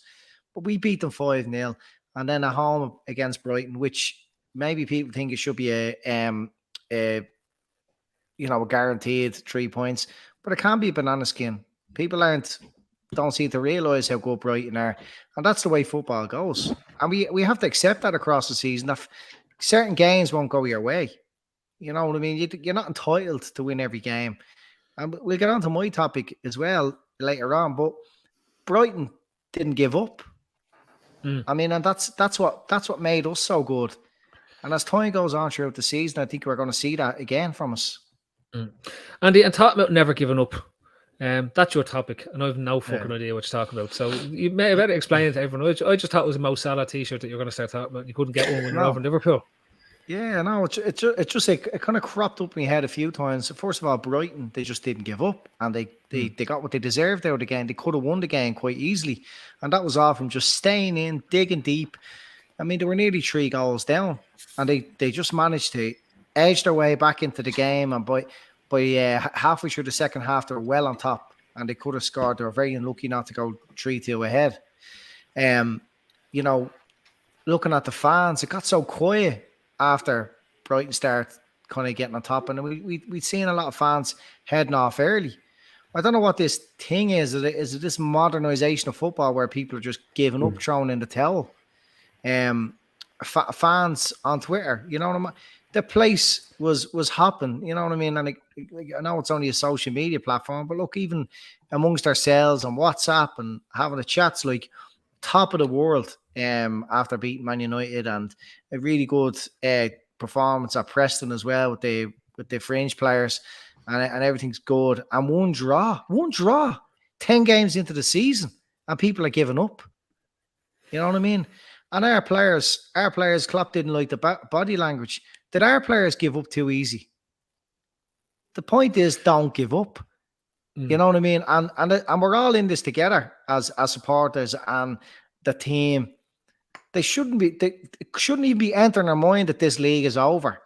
but we beat them 5-0. And then at home against Brighton, which maybe people think it should be a guaranteed 3 points, but it can be a banana skin. People don't seem to realise how good Brighton are. And that's the way football goes. And we have to accept that across the season. That certain games won't go your way. You know what I mean? You're not entitled to win every game. And we'll get on to my topic as well later on. But Brighton didn't give up. I mean, and that's what made us so good. And as time goes on throughout the season, I think we're going to see that again from us. Andy, and talking about never giving up. That's your topic, and I have no fucking idea what you're talking about. So you may better explain it to everyone. I just thought it was a Mo Salah t-shirt that you're going to start talking about. You couldn't get one when you're over in Liverpool. Yeah, no, it just it kind of cropped up in my head a few times. First of all, Brighton, they just didn't give up, and they got what they deserved out of the game. They could have won the game quite easily, and that was all from just staying in, digging deep. I mean, they were nearly 3 goals down, and they just managed to edge their way back into the game, and by halfway through the second half, they were well on top, and they could have scored. They were very unlucky not to go 3-2 ahead. Looking at the fans, it got so quiet after Brighton started kind of getting on top, and we'd seen a lot of fans heading off early. I don't know what this thing is. Is it this modernization of football where people are just giving up, throwing in the towel? Fans on Twitter, you know what I mean? The place was hopping, you know what I mean? And I know it's only a social media platform, but look, even amongst ourselves on WhatsApp and having the chats, like top of the world after beating Man United, and a really good performance at Preston as well with the fringe players, and everything's good. And one draw, 10 games into the season, and people are giving up. You know what I mean? And our players, Klopp didn't like the body language. Did our players give up too easy? The point is, don't give up. You know what I mean? And we're all in this together as supporters and the team. They shouldn't even be entering their mind that this league is over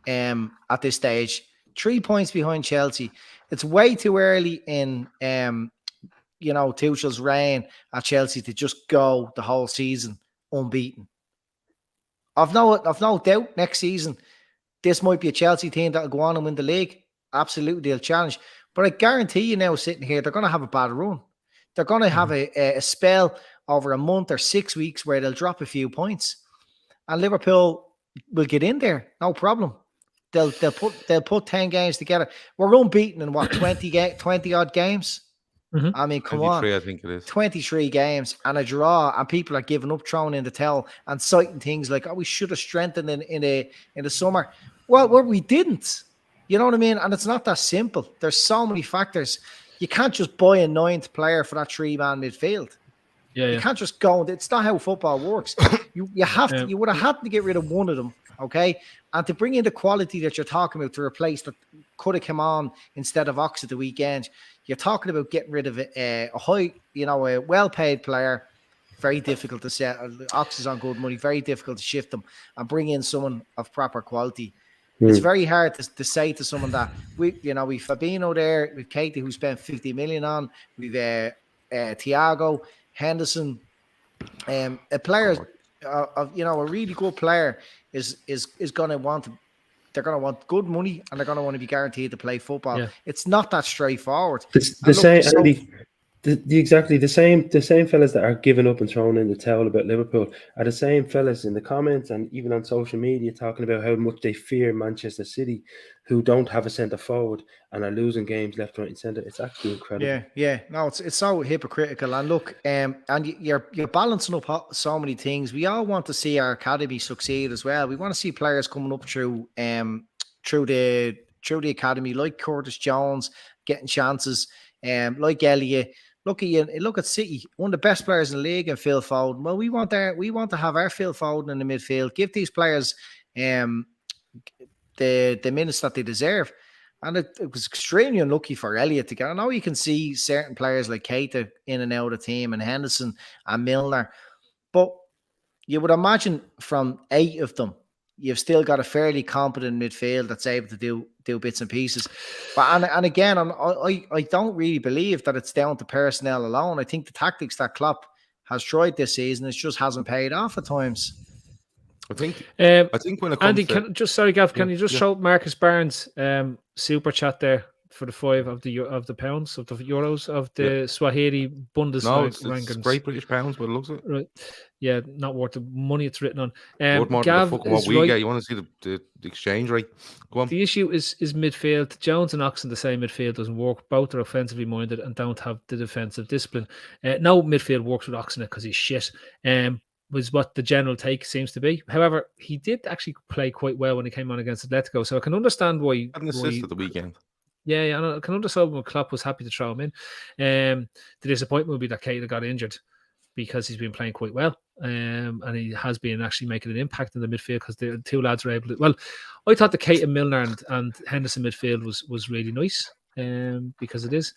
at this stage. 3 points behind Chelsea. It's way too early in Tuchel's reign at Chelsea to just go the whole season unbeaten. I've no doubt next season this might be a Chelsea team that'll go on and win the league. Absolutely, they'll challenge. But I guarantee you now, sitting here, they're going to have a bad run. They're going to have a spell over a month or 6 weeks where they'll drop a few points, and Liverpool will get in there, no problem. They'll put 10 games together. We're unbeaten in what 20 odd games. I mean, come on. 23, I think it is. 23 games and a draw, and people are giving up, throwing in the towel, and citing things like, "Oh, we should have strengthened in the summer." Well, we didn't. You know what I mean? And it's not that simple. There's so many factors. You can't just buy a 9th player for that 3-man midfield. You can't just go. It's not how football works. You have to. You would have had to get rid of one of them, okay? And to bring in the quality that you're talking about to replace that could have come on instead of Ox at the weekend. You're talking about getting rid of a a well-paid player. Very difficult to set. Ox is on good money. Very difficult to shift them and bring in someone of proper quality. It's very hard to say to someone that we've Fabinho there, we've Katie who spent 50 million on, we've Thiago, Henderson, a player a really good player is going to want to. They're going to want good money and they're going to want to be guaranteed to play football. Yeah. It's not that straightforward. Exactly the same fellas that are giving up and throwing in the towel about Liverpool are the same fellas in the comments and even on social media talking about how much they fear Manchester City, who don't have a centre forward and are losing games left, right, and centre. It's actually incredible. Yeah. No, it's so hypocritical. And look, and you're balancing up so many things. We all want to see our academy succeed as well. We want to see players coming up through the academy, like Curtis Jones getting chances, like Elliott. Look at City, one of the best players in the league, and Phil Foden. Well, we want to have our Phil Foden in the midfield. Give these players the minutes that they deserve. And it was extremely unlucky for Elliott to get. I know you can see certain players like Keita in and out of the team, and Henderson and Milner, but you would imagine from 8 of them, you've still got a fairly competent midfield that's able to do bits and pieces. But and again, I don't really believe that it's down to personnel alone. I think the tactics that Klopp has tried this season, it just hasn't paid off at times. I think when it comes Andy, Gav, can you just show Marcus Barnes super chat there for the 5 of the pounds of the euros of the Swahili Bundesliga? No, it's great British pounds, but it looks it. Right. Yeah, not worth the money it's written on. Worth more Gav than what we get. You want to see the exchange rate? Go on. The issue is midfield. Jones and Oxen, the same midfield doesn't work. Both are offensively minded and don't have the defensive discipline. No midfield works with Oxen because he's shit. Was what the general take seems to be. However, he did actually play quite well when he came on against Atletico, so I can understand why. Had an assist at the weekend. Yeah, I can understand why Klopp was happy to throw him in. The disappointment would be that Keita got injured because he's been playing quite well, and he has been actually making an impact in the midfield because the 2 lads are able to. Well, I thought the Keita, Milner and Henderson midfield was really nice, because it is.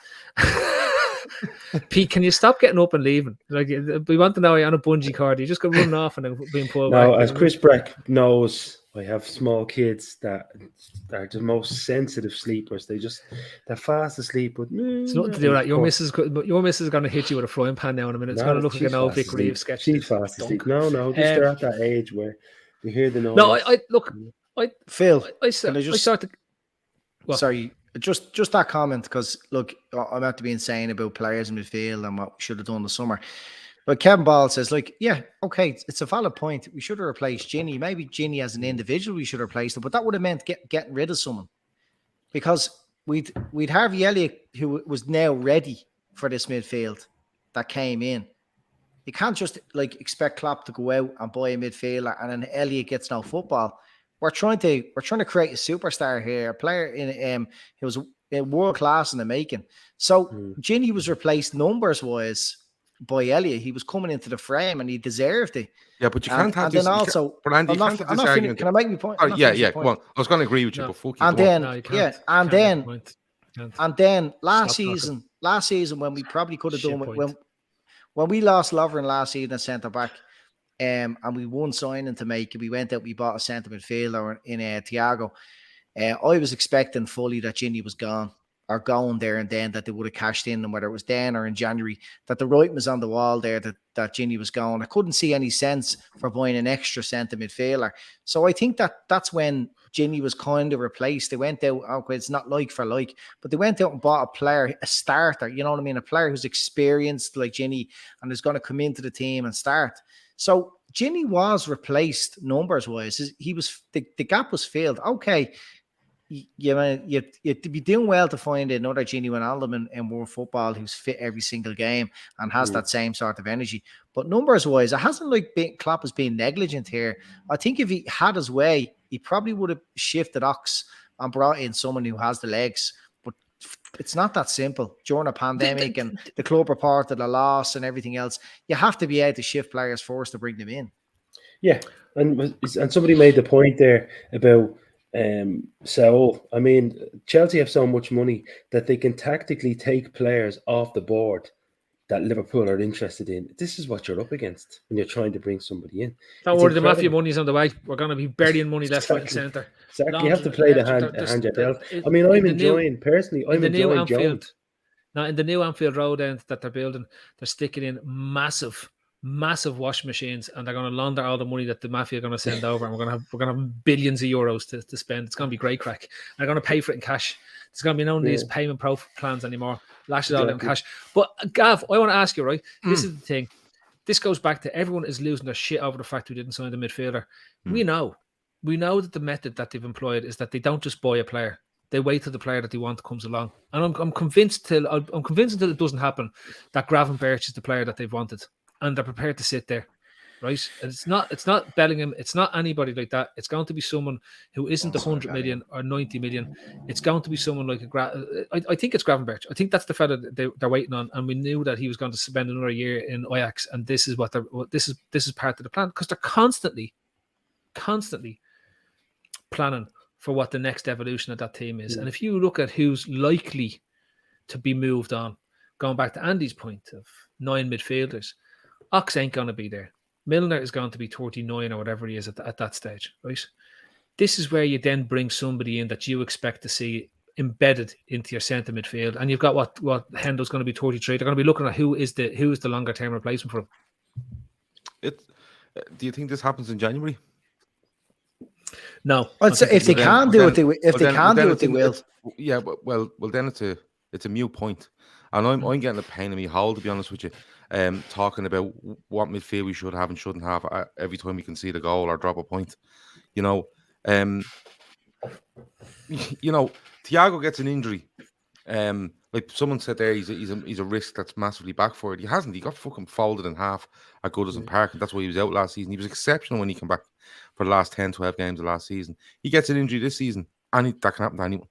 Pete, can you stop getting up and leaving? Like, we want to know you're on a bungee cord. You just got running off and then being pulled back. No, as Chris Breck knows, I have small kids that are the most sensitive sleepers. They're fast asleep, but it's nothing to do with that. Your missus is going to hit you with a frying pan now in a minute. It's going to look like an old Vic Reeves sketch. She's fast asleep. No, just they're at that age where you hear the noise. No, Phil, sorry. Just that comment, because look, I'm about to be insane about players in midfield and what we should have done this summer. But Kevin Ball says, like, yeah, okay, it's a valid point. We should have replaced Ginny. Maybe Ginny as an individual, we should have replaced him, but that would have meant getting rid of someone, because we'd Harvey Elliott, who was now ready for this midfield that came in. You can't just expect Klopp to go out and buy a midfielder and then Elliott gets no football. We're trying to create a superstar here, a player in who was world class in the making. So Ginny was replaced numbers wise by Elliott. He was coming into the frame and he deserved it. Yeah, but you can't have this. And then also, but Andy, you can't have this argument. Can I make my point? Yeah. Come on. I was going to agree with you, but fuck you. And then last season when we probably could have done when we lost Lovren last season at centre back. And we won signing to make it. We went out, we bought a centre midfielder in Thiago. I was expecting fully that Ginny was gone or going there and then, that they would have cashed in, and whether it was then or in January, that the writing was on the wall there that Ginny was gone. I couldn't see any sense for buying an extra centre midfielder. So I think that's when Ginny was kind of replaced. They went out, okay, it's not like for like, but they went out and bought a player, a starter, you know what I mean? A player who's experienced like Ginny and is going to come into the team and start. So Ginny was replaced numbers wise. He was the gap was filled. Okay, you'd be doing well to find another Gini Wijnaldum in world football who's fit every single game and has that same sort of energy. But numbers wise, it hasn't Klopp has been negligent here. I think if he had his way, he probably would have shifted Ox and brought in someone who has the legs. But it's not that simple. During a pandemic and the club reported a loss and everything else, you have to be able to shift players first to bring them in. Yeah, and somebody made the point there about Saul. I mean, Chelsea have so much money that they can tactically take players off the board that Liverpool are interested in. This is what you're up against when you're trying to bring somebody in. Don't worry, the mafia money's on the way. We're going to be burying money left, right, and centre. Exactly, you have to play the hand you're dealt. I mean, I'm enjoying Jones. Now, in the new Anfield Road end that they're building, they're sticking in massive washing machines, and they're going to launder all the money that the mafia are going to send over, and we're going to have billions of euros to spend. It's going to be great crack. They're going to pay for it in cash. There's going to be none of these payment pro plans anymore. Lash it all in cash. But Gav, I want to ask you, right? This is the thing. This goes back to everyone is losing their shit over the fact we didn't sign the midfielder. We know that the method that they've employed is that they don't just buy a player. They wait till the player that they want comes along. And I'm convinced until it doesn't happen that Gravenberch is the player that they've wanted. And they're prepared to sit there, right? And it's not Bellingham. It's not anybody like that. It's going to be someone who isn't 100 million or 90 million. It's going to be someone like I think it's Gravenberch. I think that's the fella that they're waiting on. And we knew that he was going to spend another year in Ajax. And this is this is part of the plan, because they're constantly planning for what the next evolution of that team is. And if you look at who's likely to be moved on, going back to Andy's point of 9 midfielders, Ox ain't going to be there. Milner is going to be 39 or whatever he is at that stage, right? This is where you then bring somebody in that you expect to see embedded into your centre midfield, and you've got what Hendo's going to be 33. They're going to be looking at who is the longer term replacement for him. Do you think this happens in January? No. If they can do it, they will. Yeah, well, then it's a mute point. And I'm getting a pain in my hole, to be honest with you, talking about what midfield we should have and shouldn't have every time we can see the goal or drop a point. Thiago gets an injury. Like someone said there, he's a risk that's massively backfired. He hasn't. He got fucking folded in half at Goodison Park, and that's why he was out last season. He was exceptional when he came back for the last 10, 12 games of last season. He gets an injury this season, and that can happen to anyone.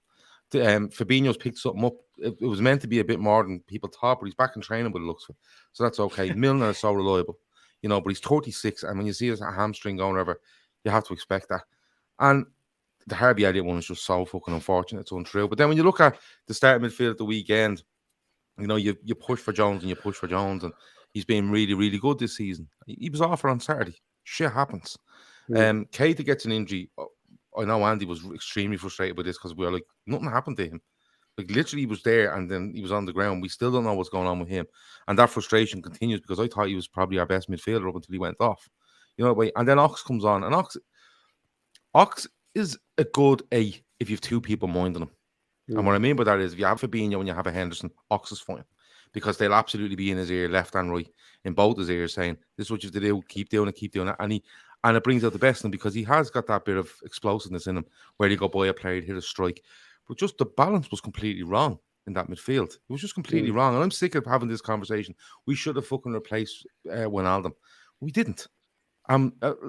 Fabinho's picked something up. It was meant to be a bit more than people thought, but he's back in training with the looks of it. So that's okay. Milner is so reliable, but he's 36, and when you see his hamstring going wherever, you have to expect that. And the Harvey Elliott one is just so fucking unfortunate. It's untrue. But then when you look at the start midfield at the weekend, you push for Jones and he's been really, really good this season. He was off on Saturday. Shit happens. Keita gets an injury. I know Andy was extremely frustrated with this because we were like, nothing happened to him. Like literally he was there and then he was on the ground. We still don't know what's going on with him. And that frustration continues because I thought he was probably our best midfielder up until he went off. And then Ox comes on, and Ox is a good if you have two people minding him. And what I mean by that is if you have Fabinho and you have a Henderson, Ox is fine. Because they'll absolutely be in his ear, left and right, in both his ears, saying, this is what you have to do, keep doing it. And it brings out the best in him because he has got that bit of explosiveness in him where you go by a player, hit a strike. But just the balance was completely wrong in that midfield. It was just completely wrong. And I'm sick of having this conversation. We should have fucking replaced Wijnaldum. We didn't.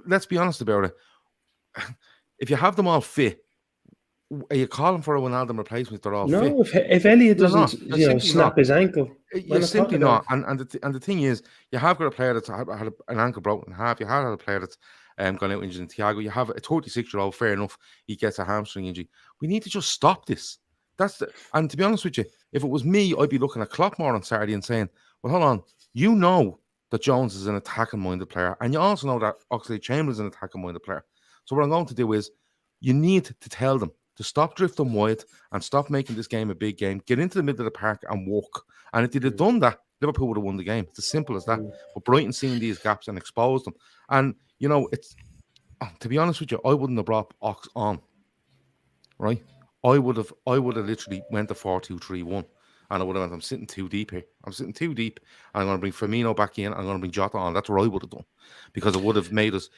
Let's be honest about it. If you have them all fit, are you calling for a Wijnaldum replacement? They're all fit. No, if Elliott doesn't snap his ankle, you're simply not. And the thing is, you have got a player that's had an ankle broken in half. You had a player that's gone out injured in Thiago. You have a 36-year-old. Fair enough, he gets a hamstring injury. We need to just stop this. And to be honest with you, if it was me, I'd be looking at Klopp more on Saturday and saying, "Well, hold on. That Jones is an attacking-minded player, and you also know that Oxlade-Chamberlain is an attacking-minded player. So what I'm going to do is, you need to tell them to stop drifting wide and stop making this game a big game. Get into the middle of the park and walk. And if they'd have done that, Liverpool would have won the game. It's as simple as that. But Brighton seen these gaps and exposed them. And, it's to be honest with you, I wouldn't have brought Ox on. Right? I would have literally went to 4-2-3-1. And I would have went, I'm sitting too deep here. I'm sitting too deep. And I'm going to bring Firmino back in. I'm going to bring Jota on. That's what I would have done. Because it would have made us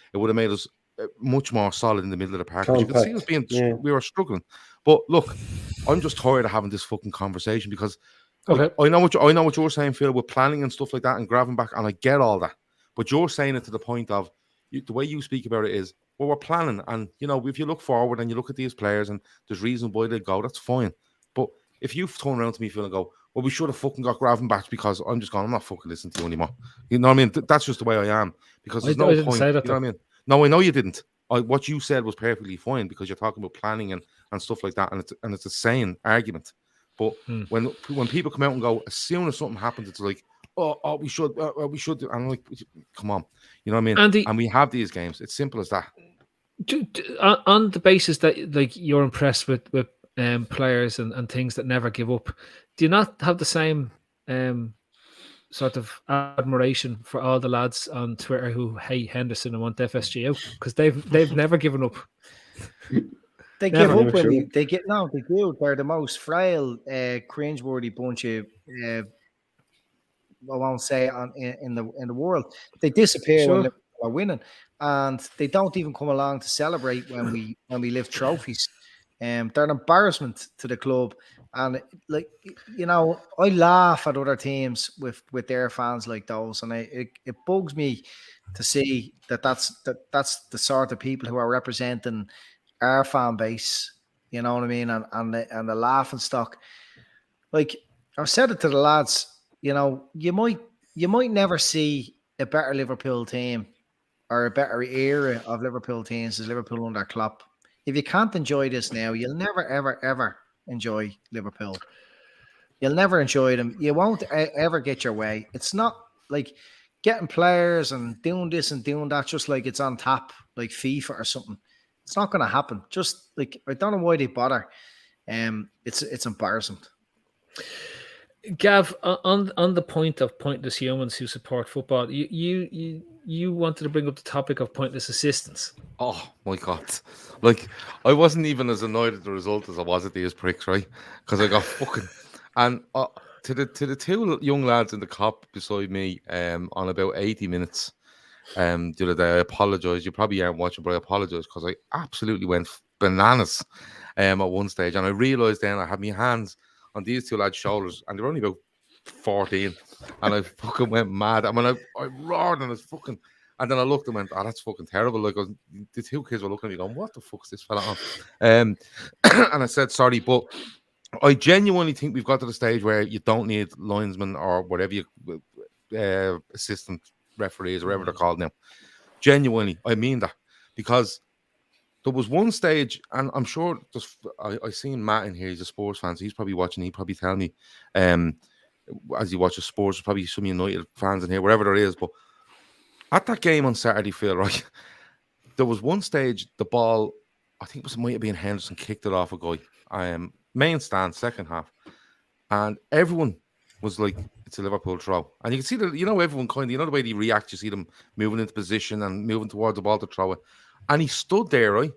much more solid in the middle of the park. You could see us Compact, we were struggling. But look, I'm just tired of having this fucking conversation because Okay. I know what you're saying, Phil, with planning and stuff like that and grabbing back, and I get all that. But you're saying it to the point of the way you speak about it is, well, we're planning, and if you look forward and you look at these players and there's reason why they go, that's fine. But if you turn around to me, Phil, and go, well, we should have fucking got Gravenbach because I'm not fucking listening to you anymore. You know what I mean? That's just the way I am because there's no point. Say that, you know what I mean? No, I know you didn't. What you said was perfectly fine because you're talking about planning and stuff like that, and it's a sane argument. But when people come out and go, as soon as something happens, it's like, oh, we should, and I'm like, come on, you know what I mean? And we have these games. It's simple as that. On the basis that like you're impressed with players and things that never give up, do you not have the same sort of admiration for all the lads on Twitter who hate Henderson and want FSG out because they've never given up? They give up when they get they do. They're the most frail, cringeworthy bunch of I won't say in the world. They disappear when Liverpool are winning, and they don't even come along to celebrate when we lift trophies. They're an embarrassment to the club, and I laugh at other teams with their fans like those, and it bugs me to see that's the sort of people who are representing our fan base. You know what I mean, and the laughing stock. Like I've said it to the lads. You might never see a better Liverpool team or a better era of Liverpool teams as Liverpool under Klopp. If you can't enjoy this now, you'll never, ever, ever enjoy Liverpool. You'll never enjoy them. You won't ever get your way. It's not like getting players and doing this and doing that just like it's on tap, like FIFA or something. It's not going to happen. Just like I don't know why they bother. It's embarrassing. Gav, on the point of pointless humans who support football, you wanted to bring up the topic of pointless assistants. Oh my God! Like I wasn't even as annoyed at the result as I was at these pricks, right? Because I got fucking and to the two young lads in the cop beside me, on about 80 minutes, the other day. I apologise. You probably aren't watching, but I apologise because I absolutely went bananas, at one stage, and I realised then I had my hands on these two lads' shoulders, and they were only about 14, and I fucking went mad. I mean, I roared and it's fucking, and then I looked and went, "Oh, that's fucking terrible!" Like the two kids were looking at me going, "What the fuck's this fella on?" And I said, "Sorry," but I genuinely think we've got to the stage where you don't need linesmen or whatever you assistant referees or whatever they're called now. Genuinely, I mean that, because there was one stage, and I'm sure I seen Matt in here. He's a sports fan, so he's probably watching. He'd probably tell me, as he watches sports, there's probably some United fans in here, wherever there is. But at that game on Saturday, Phil, right, there was one stage, the ball, I think it might have been Henderson, kicked it off a guy, main stand, second half, and everyone was like, it's a Liverpool throw. And you can see that, everyone kind of, the way they react, you see them moving into position and moving towards the ball to throw it. And he stood there, right?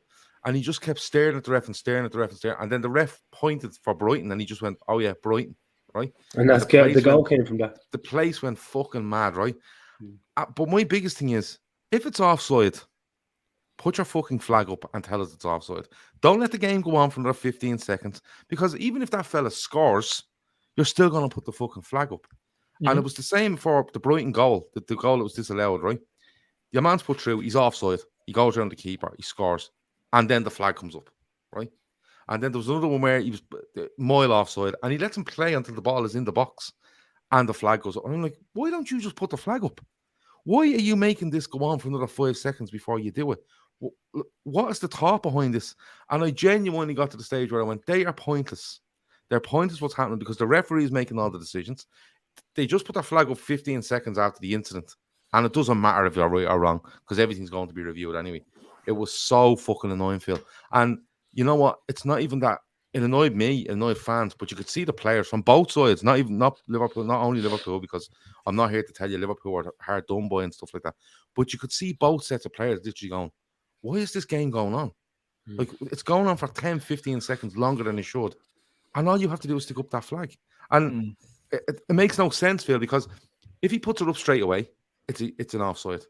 And he just kept staring at the ref and staring at the ref and staring. And then the ref pointed for Brighton and he just went, "Oh yeah, Brighton," right? And that's the goal came from that. The place went fucking mad, right? But my biggest thing is, if it's offside, put your fucking flag up and tell us it's offside. Don't let the game go on for another 15 seconds, because even if that fella scores, you're still going to put the fucking flag up. Mm-hmm. And it was the same for the Brighton goal, the goal that was disallowed, right? Your man's put through, he's offside. He goes around the keeper, he scores, and then the flag comes up, right? And then there was another one where he was mile offside, and he lets him play until the ball is in the box, and the flag goes up. And I'm like, why don't you just put the flag up? Why are you making this go on for another 5 seconds before you do it? What is the thought behind this? And I genuinely got to the stage where I went, they are pointless. They're pointless what's happening, because the referee is making all the decisions. They just put their flag up 15 seconds after the incident. And it doesn't matter if you're right or wrong, because everything's going to be reviewed anyway. It was so fucking annoying, Phil. And you know what? It's not even that. It annoyed me, it annoyed fans, but you could see the players from both sides, not Liverpool, not only Liverpool, because I'm not here to tell you Liverpool are hard done by and stuff like that. But you could see both sets of players literally going, why is this game going on? Like, it's going on for 10, 15 seconds longer than it should. And all you have to do is stick up that flag. And it makes no sense, Phil, because if he puts it up straight away, it's an offside.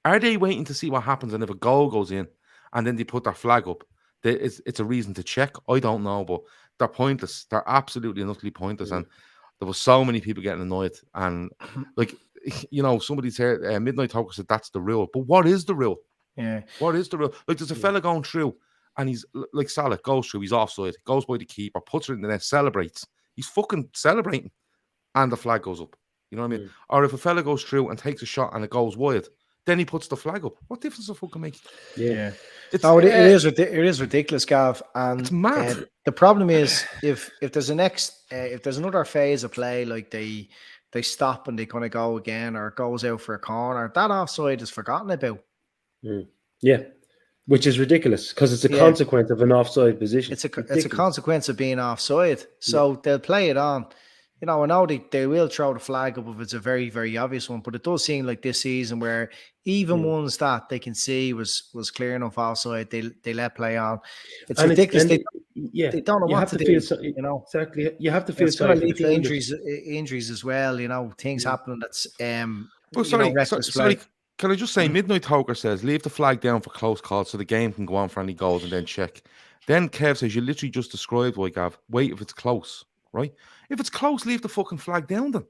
Are they waiting to see what happens, and if a goal goes in, and then they put their flag up, it's a reason to check. I don't know, but they're pointless. They're absolutely and utterly pointless. And there was so many people getting annoyed. And like, you know, somebody said, Midnight Talker said that's the rule. But what is the rule? Yeah. What is the rule? Like, there's a fella going through, and he's like Salah goes through, he's offside, goes by the keeper, puts it in the net, celebrates. He's fucking celebrating, and the flag goes up. You know what I mean? Or if a fella goes through and takes a shot and it goes wide, then he puts the flag up. What difference does it fucking make? Yeah. It's, No, it is ridiculous, Gav. And it's mad. The problem is if there's if there's another phase of play, like they stop and they kind of go again, or it goes out for a corner, that offside is forgotten about. Yeah, which is ridiculous because it's a consequence of an offside position. It's a consequence of being offside. So they'll play it on. You know, I know they will throw the flag up if it's a very, very obvious one, but it does seem like this season where even ones that they can see was clear enough offside, they let play on. It's ridiculous. They don't know what to do. You know, exactly. You have to feel sorry for the injuries as well. You know, things happening that's sorry. Can I just say, Midnight Talker says, leave the flag down for close calls so the game can go on for any goals and then check. Then Kev says, you literally just described why, Gav. Wait if it's close, right? If it's close, leave the fucking flag down then.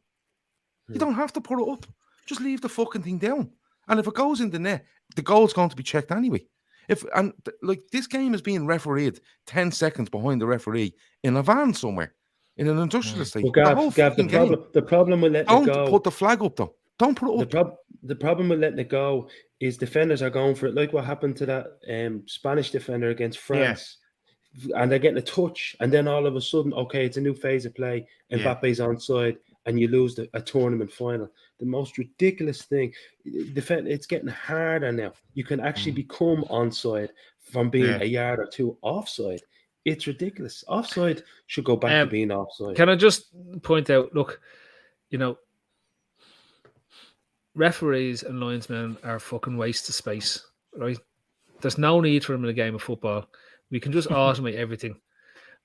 You don't have to put it up. Just leave the fucking thing down. And if it goes in the net, the goal's going to be checked anyway. This game is being refereed 10 seconds behind the referee in a van somewhere, in an industrial estate. Well, the problem with letting it go... Don't put the flag up, though. Don't put it up. The problem with letting it go is defenders are going for it, like what happened to that Spanish defender against France. Yeah. And they're getting a touch, and then all of a sudden, okay, it's a new phase of play, Mbappe's onside, and you lose a tournament final. The most ridiculous thing, it's getting harder now. You can actually become onside from being a yard or two offside. It's ridiculous. Offside should go back to being offside. Can I just point out, look, you know, referees and linesmen are fucking waste of space, right? There's no need for them in a game of football. We can just automate everything.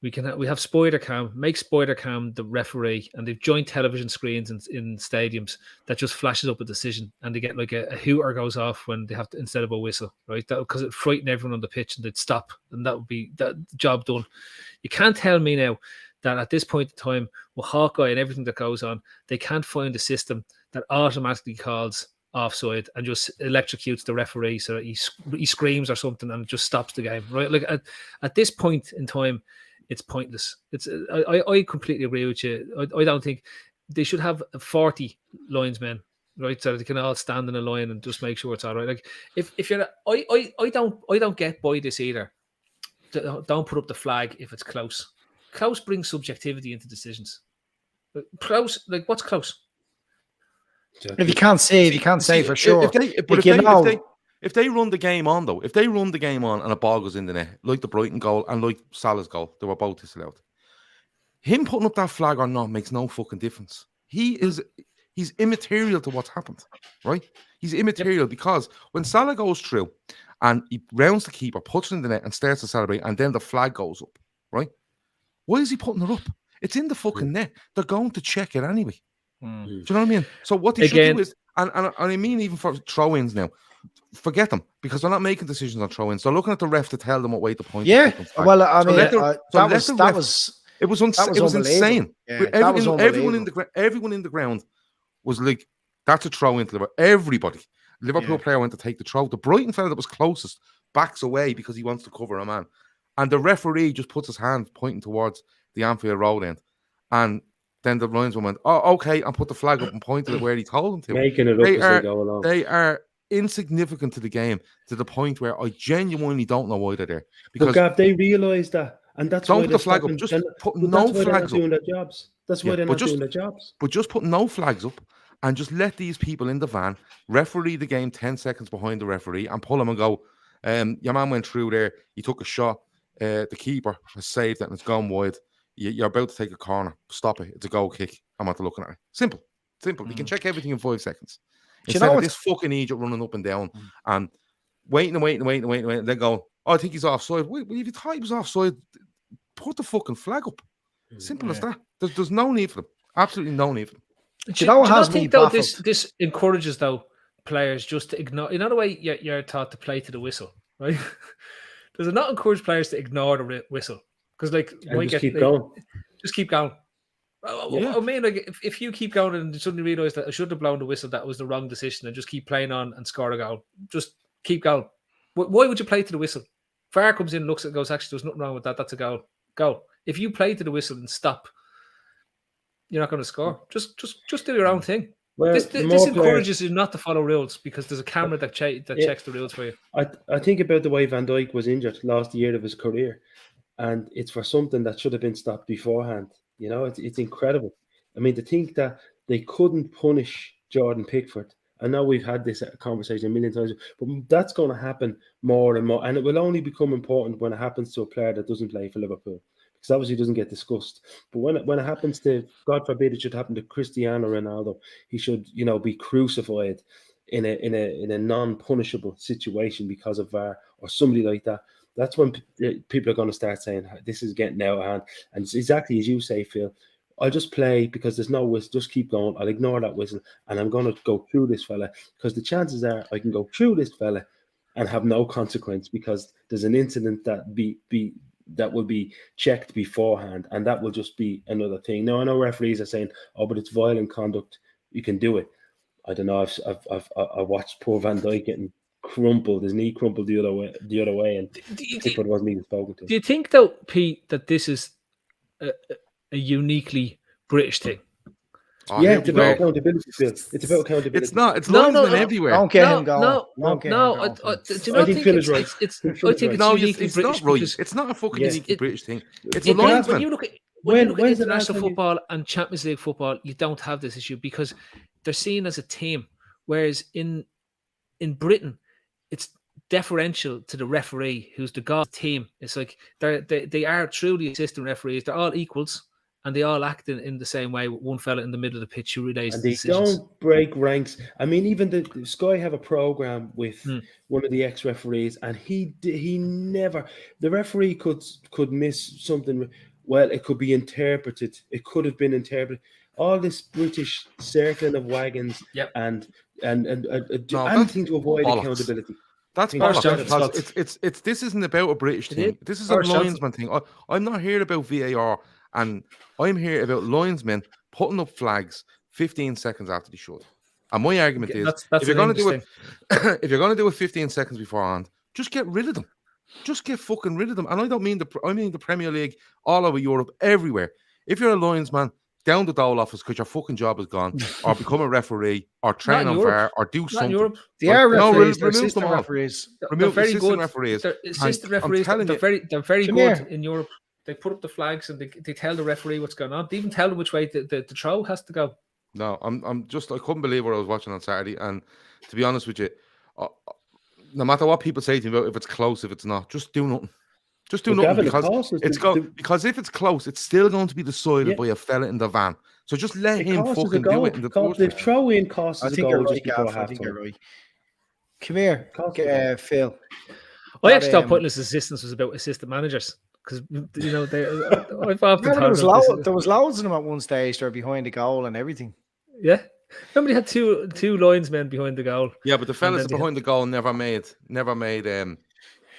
We have Spider Cam, make Spider Cam the referee, and they've joint television screens in stadiums that just flashes up a decision, and they get like a hooter goes off when they have to, instead of a whistle, right? Because it frightened everyone on the pitch, and they'd stop, and that would be that job done. You can't tell me now that at this point in time, with Hawkeye and everything that goes on, they can't find a system that automatically calls offside and just electrocutes the referee so that he screams or something and it just stops the game, right? Like at this point in time, it's pointless. I completely agree with you. I don't think they should have 40 linesmen, right, so that they can all stand in a line and just make sure it's all right. Like if you're, I don't get by this either. Don't put up the flag if it's close. Close brings subjectivity into decisions. Close, like what's close? If you can't say for sure. If they run the game on, though, and a ball goes in the net, like the Brighton goal and like Salah's goal, they were both disallowed. Him putting up that flag or not makes no fucking difference. He's immaterial to what's happened, right? He's immaterial because when Salah goes through and he rounds the keeper, puts it in the net and starts to celebrate, and then the flag goes up, right? Why is he putting it up? It's in the fucking net. They're going to check it anyway. Do you know what I mean? So what they should do is, and I mean even for throw-ins now, forget them because they're not making decisions on throw-ins. They're looking at the ref to tell them what way to point. Yeah, well, I mean, that was insane. Yeah, everyone in the ground was like, "That's a throw into Liverpool." Everybody, Liverpool player went to take the throw. The Brighton fella that was closest backs away because he wants to cover a man, and the referee just puts his hand pointing towards the Anfield Road end, and then the linesman went, "Oh, okay," and put the flag up and pointed at where he told him to. Making it up as they go along. They are insignificant to the game to the point where I genuinely don't know why they're there. Because Gav, they realise that, and that's don't why put the flag up. Just put no flags up. Doing their jobs. That's why they're not doing their jobs. But just put no flags up and just let these people in the van referee the game 10 seconds behind the referee and pull them and go, your man went through there, he took a shot, the keeper has saved it and it's gone wide. You're about to take a corner. Stop it. It's a goal kick. I'm not looking at it. Simple. You can check everything in 5 seconds. Instead of this fucking Egypt running up and down and waiting, and then go, "Oh, I think he's offside." Wait, if you thought he was offside, put the fucking flag up. Simple as that. There's no need for them. Absolutely no need for them. Do you not think though this encourages though players just to ignore? You know the way you're taught to play to the whistle, right? Does it not encourage players to ignore the whistle? Because like, and just keep going. Just keep going. Yeah. I mean, like if you keep going and suddenly realise that I should have blown the whistle, that was the wrong decision, and just keep playing on and score a goal, just keep going. Why would you play to the whistle? VAR comes in, looks at it, goes, actually, there's nothing wrong with that. That's a goal. Go. If you play to the whistle and stop, you're not going to score. Just do your own thing. Well, this encourages you not to follow rules because there's a camera that checks the rules for you. I think about the way Van Dijk was injured last year of his career, and it's for something that should have been stopped beforehand. You know, it's incredible. I mean, to think that they couldn't punish Jordan Pickford. I know we've had this conversation a million times, but that's going to happen more and more, and it will only become important when it happens to a player that doesn't play for Liverpool, because obviously it doesn't get discussed. But when it happens to, God forbid, it should happen to Cristiano Ronaldo, he should, you know, be crucified in a non-punishable situation because of VAR or somebody like that. That's when people are going to start saying this is getting out of hand. And it's exactly as you say, Phil. I'll just play because there's no whistle. Just keep going. I'll ignore that whistle, and I'm going to go through this fella, because the chances are I can go through this fella and have no consequence, because there's an incident that will be checked beforehand, and that will just be another thing. Now I know referees are saying, "Oh, but it's violent conduct. You can do it." I don't know. I watched poor Van Dijk getting crumpled, his knee crumpled the other way, and Pickford wasn't even spoken to. Do you think, though, Pete, that this is a uniquely British thing? Yeah, it's about accountability, Phil. It's about accountability. It's not. It's linesmen everywhere. Don't get him going. I think Phil is right. It's not right. It's not a fucking uniquely British thing. It's a linesman. When you look at international football and Champions League football, you don't have this issue because they're seen as a team, whereas in Britain, it's deferential to the referee, who's the god team. It's like they are truly assistant referees. They're all equals, and they all act in the same way, with one fella in the middle of the pitch who relays and the decisions. Don't break ranks. I mean, even the Sky have a program with one of the ex-referees, and he never. The referee could miss something. Well, it could be interpreted. It could have been interpreted. All this British circling of wagons, and anything to avoid accountability. That's bollocks. It's this isn't about a British thing. This is a linesman thing. I'm not here about VAR, and I'm here about linesmen putting up flags 15 seconds after they should. And my argument is, if you're going to do it, if you're going to do it 15 seconds beforehand, just get rid of them. Just get fucking rid of them. And I don't mean I mean the Premier League, all over Europe, everywhere. If you're a linesman, down the dole office because your fucking job is gone, or become a referee, or train on VAR, or do something. Europe. They are referees. Remove them all. Referees. Remove they're very assistant good. referees. They're assistant referees. They're very good in Europe. They put up the flags and they tell the referee what's going on. They even tell them which way the throw has to go. No, I couldn't believe what I was watching on Saturday. And to be honest with you, no matter what people say to me about if it's close, if it's not, just do nothing. Just do nothing, because if it's close, it's still going to be decided by a fella in the van. So just let him fucking do it in the first place. The throw-in costs a goal just before half-time. I think you're right. Come here, Phil. I actually thought Pointless Assistants was about assistant managers, because you know I've often there was loads of them at one stage. They're behind the goal and everything. Yeah, somebody had two linesmen behind the goal. Yeah, but the fellas behind the goal never made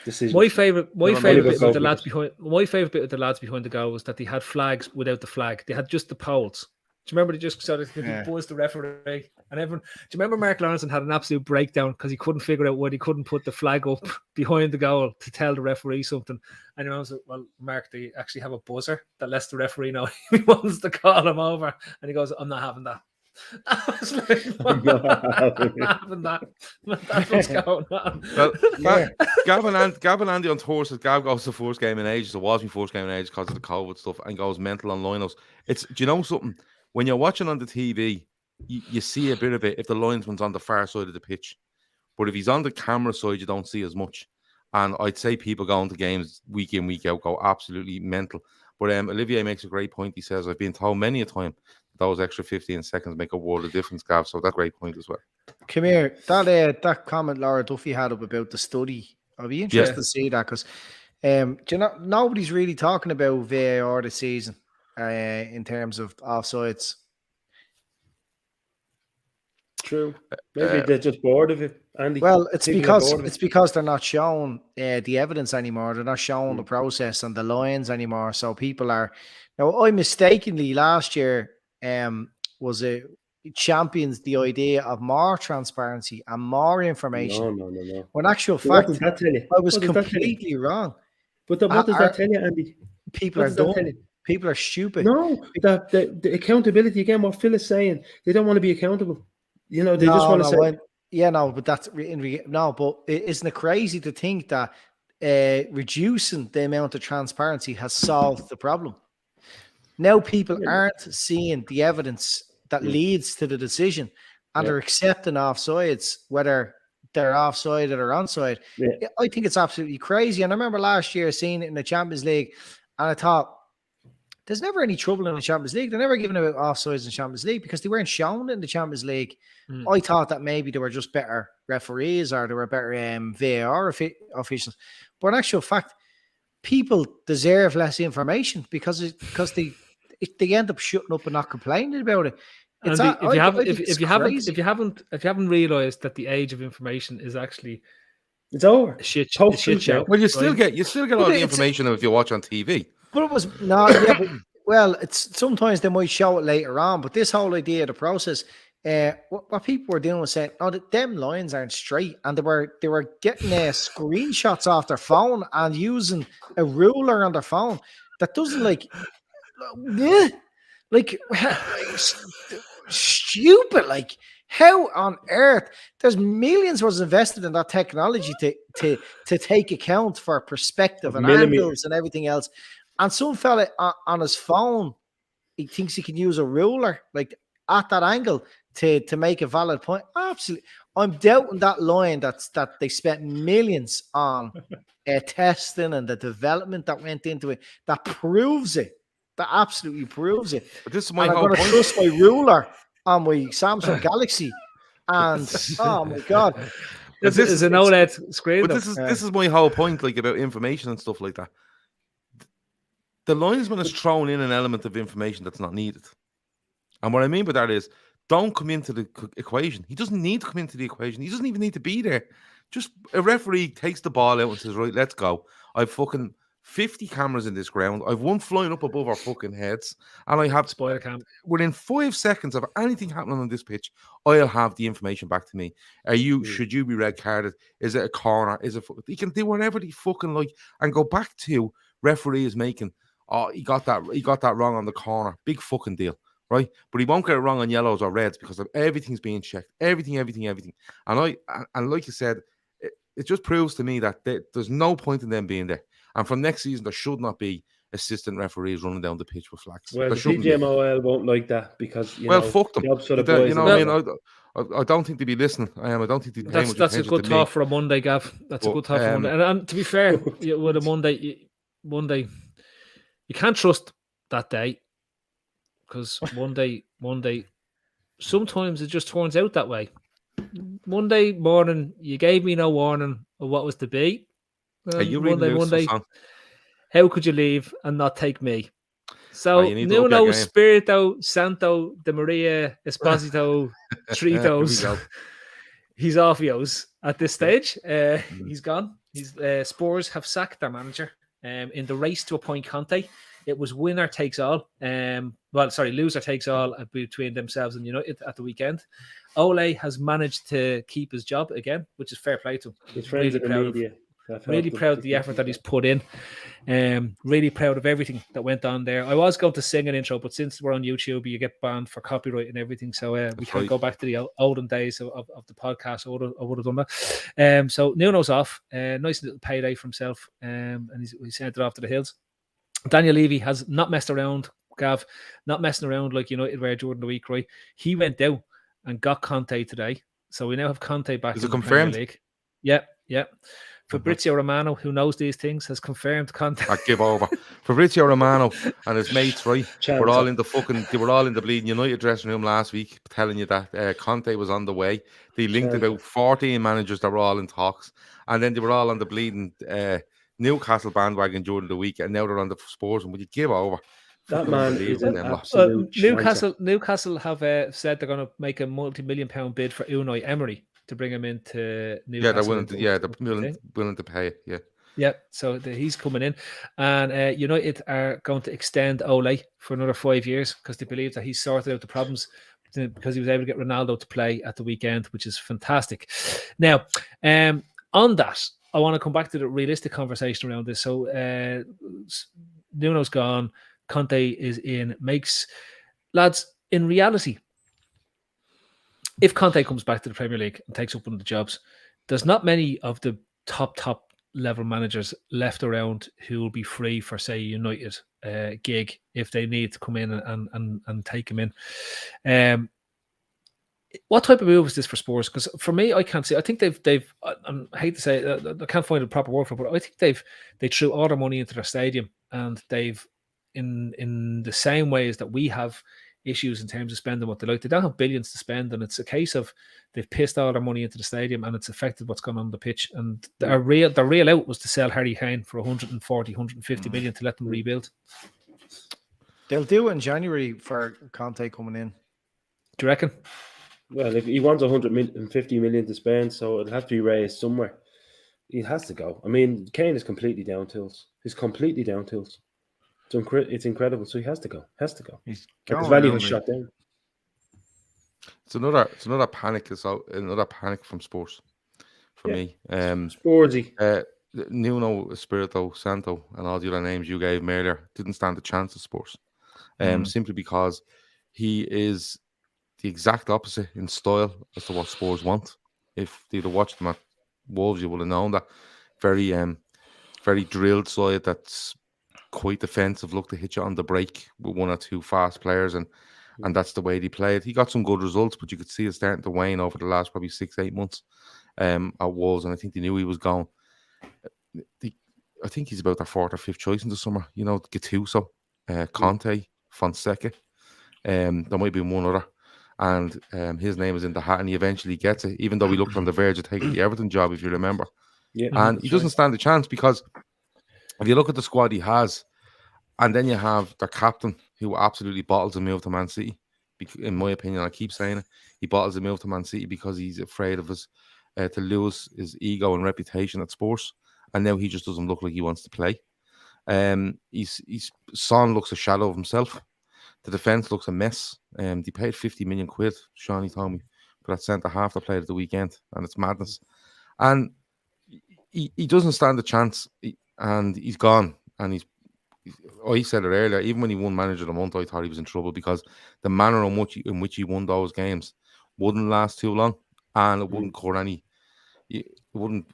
decisions. My favorite bit with the lads behind the goal was that they had flags without the flag. They had just the poles. Do you remember they just sort of buzzed the referee and everyone? Do you remember Mark Lawrence had an absolute breakdown because he couldn't figure out why he couldn't put the flag up behind the goal to tell the referee something? And I was like, "Well, Mark, they actually have a buzzer that lets the referee know he wants to call him over." And he goes, "I'm not having that." I was like, I'm not having that. That's what's going on. Well, Gavin Andy on tour says Gav goes to first game in ages. It was my first game in ages because of the COVID stuff, and goes mental on lineouts. Do you know something? When you're watching on the TV, you see a bit of it if the linesman's on the far side of the pitch. But if he's on the camera side, you don't see as much. And I'd say people going to games week in, week out go absolutely mental. But Olivier makes a great point. He says, I've been told many a time those extra 15 seconds make a world of difference, Gav. So that's a great point as well. Come here. That comment Laura Duffy had up about the study, I'd be interested to see that, because nobody's really talking about VAR this season in terms of offsides. True. Maybe they're just bored of it, Andy. Well, it's People are bored of because they're not shown the evidence anymore. They're not showing the process and the lines anymore. So people are now. I mistakenly last year was a champions the idea of more transparency and more information. No. When actual But what fact, does that tell you? I was What does that tell you? completely wrong. But what does that tell you, Andy? People What are does that tell dumb. you? People are stupid. No, that the accountability again. What Phil is saying, they don't want to be accountable. You know, they just want to say. But that's but isn't it crazy to think that reducing the amount of transparency has solved the problem? Now people aren't seeing the evidence that leads to the decision, and they're accepting offsides, whether they're offside or they're onside. Yeah. I think it's absolutely crazy. And I remember last year seeing it in the Champions League, and I thought, there's never any trouble in the Champions League. They're never giving out offsides in the Champions League because they weren't shown in the Champions League. I thought that maybe they were just better referees or they were better VAR officials. But in actual fact, people deserve less information because they end up shutting up and not complaining about it. If you haven't realised that the age of information is actually it's over, shit show. Well, you still get all the information if you watch on TV. But it was it's sometimes they might show it later on. But this whole idea of the process, what people were doing was saying, "Oh, them lines aren't straight," and they were getting screenshots off their phone and using a ruler on their phone that doesn't stupid. Like, how on earth? There's millions was invested in that technology to take account for perspective and angles and everything else. And some fella on his phone, he thinks he can use a ruler like at that angle to make a valid point. Absolutely, I'm doubting that line that they spent millions on testing and the development that went into it. That proves it. That absolutely proves it. But this is my whole point. I'm going to trust my ruler on my Samsung Galaxy, and oh my god, this is an OLED screen. But this is my whole point, like about information and stuff like that. The linesman has thrown in an element of information that's not needed. And what I mean by that is, don't come into the equation. He doesn't need to come into the equation. He doesn't even need to be there. Just a referee takes the ball out and says, right, let's go. I've fucking 50 cameras in this ground. I've one flying up above our fucking heads. And I have spoiler cam. Within 5 seconds of anything happening on this pitch, I'll have the information back to me. Should you be red carded? Is it a corner? He can do whatever he fucking like and go back to referee is making. Oh, he got that wrong on the corner. Big fucking deal, right? But he won't get it wrong on yellows or reds because everything's being checked. Everything. And like you said, it just proves to me that there's no point in them being there. And from next season, there should not be assistant referees running down the pitch with flags. Well, the PGMOL won't like that because fuck them. I don't think they'd be listening. I don't think they'd. That's a good thought for a Monday, Gav. That's a good thought for Monday. And to be fair, with a Monday. You can't trust that day because Monday, sometimes it just turns out that way. Monday morning, you gave me no warning of what was to be. Monday, how could you leave and not take me? So, Nuno, Spirito, Santo, De Maria, Esposito, Tritos, he's off yo's at this stage. He's gone. Spurs have sacked their manager. In the race to appoint Conte, it was winner takes all. Loser takes all between themselves and United at the weekend. Ole has managed to keep his job again, which is fair play to him. He's really proud of the effort that he's put in. Really proud of everything that went on there. I was going to sing an intro, but since we're on YouTube, you get banned for copyright and everything. So we can't go back to the olden days of the podcast. I would have done that. So Nuno's off. Nice little payday for himself. And he sent it off to the hills. Daniel Levy has not messed around, Gav. Not messing around like United were during the week, right? He went out and got Conte today. So we now have Conte back in the Premier League. Yeah. Fabrizio Romano, who knows these things, has confirmed Conte. I give over. Fabrizio Romano and his mates, right? They were all in the bleeding United dressing room last week, telling you that Conte was on the way. They linked about 14 managers that were all in talks, and then they were all on the bleeding Newcastle bandwagon during the week, and now they're on the Spurs. And would you give over? That man is Unbelievable, an them lot. absolute chancer. Newcastle have said they're going to make a multi-million pound bid for Unai Emery to bring him into Newcastle. Yeah, they're willing to. Yeah, they're willing to pay it. Yeah. Yeah, so he's coming in, and United are going to extend Ole for another 5 years because they believe that he's sorted out the problems because he was able to get Ronaldo to play at the weekend, which is fantastic. Now, on that, I want to come back to the realistic conversation around this. So, Nuno's gone, Conte is in. Lads, in reality, if Conte comes back to the Premier League and takes up one of the jobs, there's not many of the top level managers left around who will be free for, say, United gig if they need to come in and take him in. What type of move is this for Spurs? Because for me, I can't see. I think they've. I hate to say it, I can't find a proper word for it, but I think they threw all their money into their stadium, and they've in the same ways that we have issues in terms of spending what they like. They don't have billions to spend, and it's a case of they've pissed all their money into the stadium, and it's affected what's gone on the pitch. And the real out was to sell Harry Kane for 140, 150 million to let them rebuild. They'll do it in January for Conte coming in. Do you reckon? Well, if he wants 150 million to spend, so it'll have to be raised somewhere. He has to go. I mean, Kane is completely down tools. He's completely down tools. It's incredible. So he has to go. His value has shot down. It's another panic. It's another panic from Spurs for me. Spursy. Nuno, Espirito Santo, and all the other names you gave me earlier didn't stand a chance at Spurs. Simply because he is the exact opposite in style as to what Spurs want. If you'd have watched them at Wolves, you would have known that. Very drilled side that's quite defensive, look to hit you on the break with one or two fast players, and that's the way they played. He got some good results, but you could see it starting to wane over the last probably 6-8 months at Wolves, and I think they knew he was gone. I think he's about their fourth or fifth choice in the summer. Gattuso, Conte, Fonseca. There might be one other. And his name is in the hat, and he eventually gets it, even though he looked on the verge of taking the Everton job, if you remember. Yeah, and he doesn't stand a chance, because if you look at the squad he has, and then you have their captain, who absolutely bottles a move to Man City. In my opinion, I keep saying it, he bottles a move to Man City because he's afraid of to lose his ego and reputation at Spurs, and now he just doesn't look like he wants to play. Son looks a shadow of himself. The defence looks a mess. They paid 50 million quid, Shawnee told me, for that centre half that played at the weekend, and it's madness. And he doesn't stand a chance, and he's gone. And I said it earlier, even when he won Manager of the Month, I thought he was in trouble, because the manner in which he won those games wouldn't last too long, and it wouldn't cut any. He wouldn't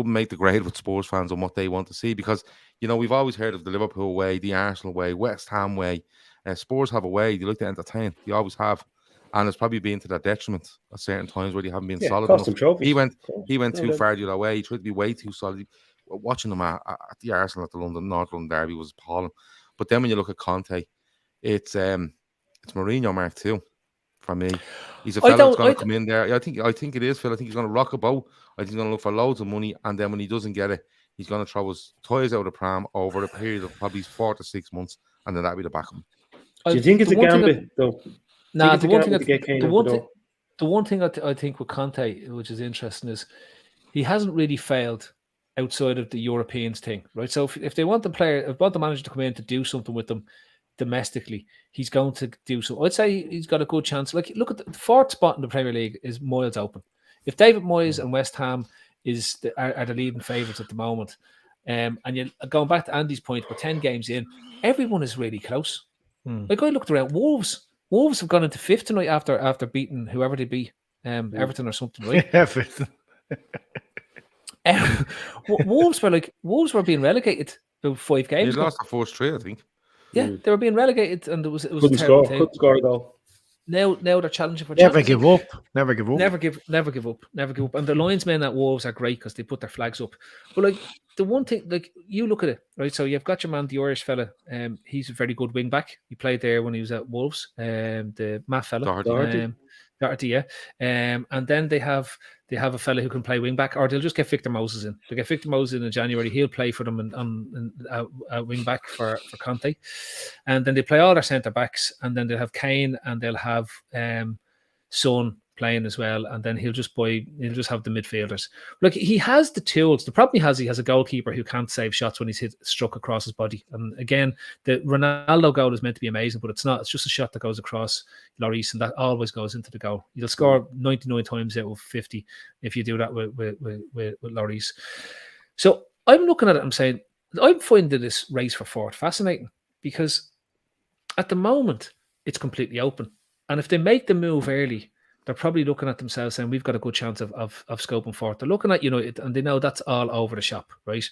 make the grade with Spurs fans on what they want to see, because we've always heard of the Liverpool way, the Arsenal way, West Ham way. Spurs have a way, they like to entertain, they always have, and it's probably been to their detriment at certain times where they haven't been solid enough. He went too far the other way. He tried to be way too solid. Watching them at the Arsenal at the North London derby was appalling. But then when you look at Conte, it's Mourinho Mark II for me. He's a fellow that's going to come in there. I think it is, Phil. I think he's going to rock a boat. I think he's going to look for loads of money, and then when he doesn't get it, he's going to throw his toys out of the pram over a period of probably 4 to 6 months, and then that'll be the back of him. Do you think it's a gambit, though? No, the one thing I think with Conte, which is interesting, is he hasn't really failed outside of the Europeans thing, right? So if they want the manager to come in to do something with them domestically, he's going to do so. I'd say he's got a good chance. Like, look at the fourth spot in the Premier League is miles open. If David Moyes and West Ham are the leading favourites at the moment, and you're going back to Andy's point, we're 10 games in, everyone is really close. Like, I looked around, Wolves have gone into fifth tonight after beating whoever they beat, Everton or something, right? Everton. Wolves were being relegated about 5 games. They lost the first 3, I think. Yeah, they were being relegated, and it was couldn't score a goal. Now they're challenging for Never give up. Never give up. Never give up. And the linesmen at Wolves are great because they put their flags up. But like, the one thing, like, you look at it, right? So you've got your man, the Irish fella. He's a very good wing back. He played there when he was at Wolves. The Matt fella. Doherty, yeah. And then they have a fella who can play wing back, or they'll just get Victor Moses in. They get Victor Moses in January. He'll play for them on wing back for Conte, and then they play all their centre backs, and then they'll have Kane and they'll have Son playing as well, and then he'll just have the midfielders. Look, he has the tools. The problem he has a goalkeeper who can't save shots when he's struck across his body. And again, the Ronaldo goal is meant to be amazing, but it's not. It's just a shot that goes across Lloris, and that always goes into the goal. You'll score 99 times out of 50 if you do that with Lloris. So I'm looking at it, I'm saying, I'm finding this race for fourth fascinating, because at the moment it's completely open. And if they make the move early, they're probably looking at themselves saying, we've got a good chance of scoping fourth. They're looking at United, and they know that's all over the shop, right?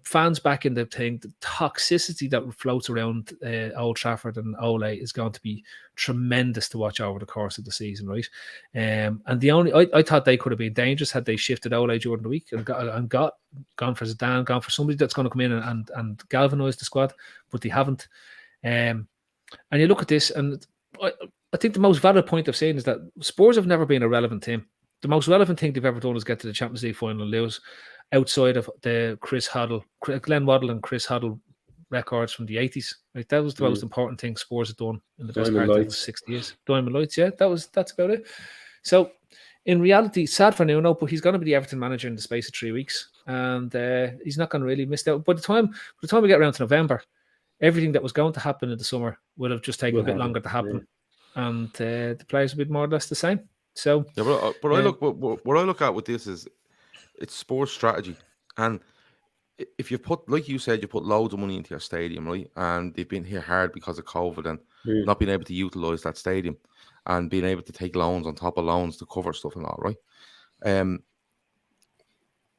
Fans back in the thing, the toxicity that floats around Old Trafford and Ole is going to be tremendous to watch over the course of the season, right? And I thought they could have been dangerous had they shifted Ole during the week and gone for Zidane, gone for somebody that's going to come in and galvanise the squad, but they haven't. And you look at this, and I think the most valid point I've seen is that Spurs have never been a relevant team. The most relevant thing they've ever done is get to the Champions League final and lose, outside of the Glenn Waddle and Chris Hoddle records from the 80s. Right? That was the most important thing Spurs have done in the best part of the 60 years. Diamond Lights, yeah, that's about it. So in reality, sad for Nuno, but he's going to be the Everton manager in the space of 3 weeks, and he's not going to really miss out. By the time we get around to November, everything that was going to happen in the summer will have just taken a bit longer to happen. Yeah. And the players will be more or less the same. So, yeah, but I look what I look at with this is it's sports strategy, and if you put, like you said, you put loads of money into your stadium, right? And they've been hit hard because of COVID and not being able to utilize that stadium and being able to take loans on top of loans to cover stuff and all, right?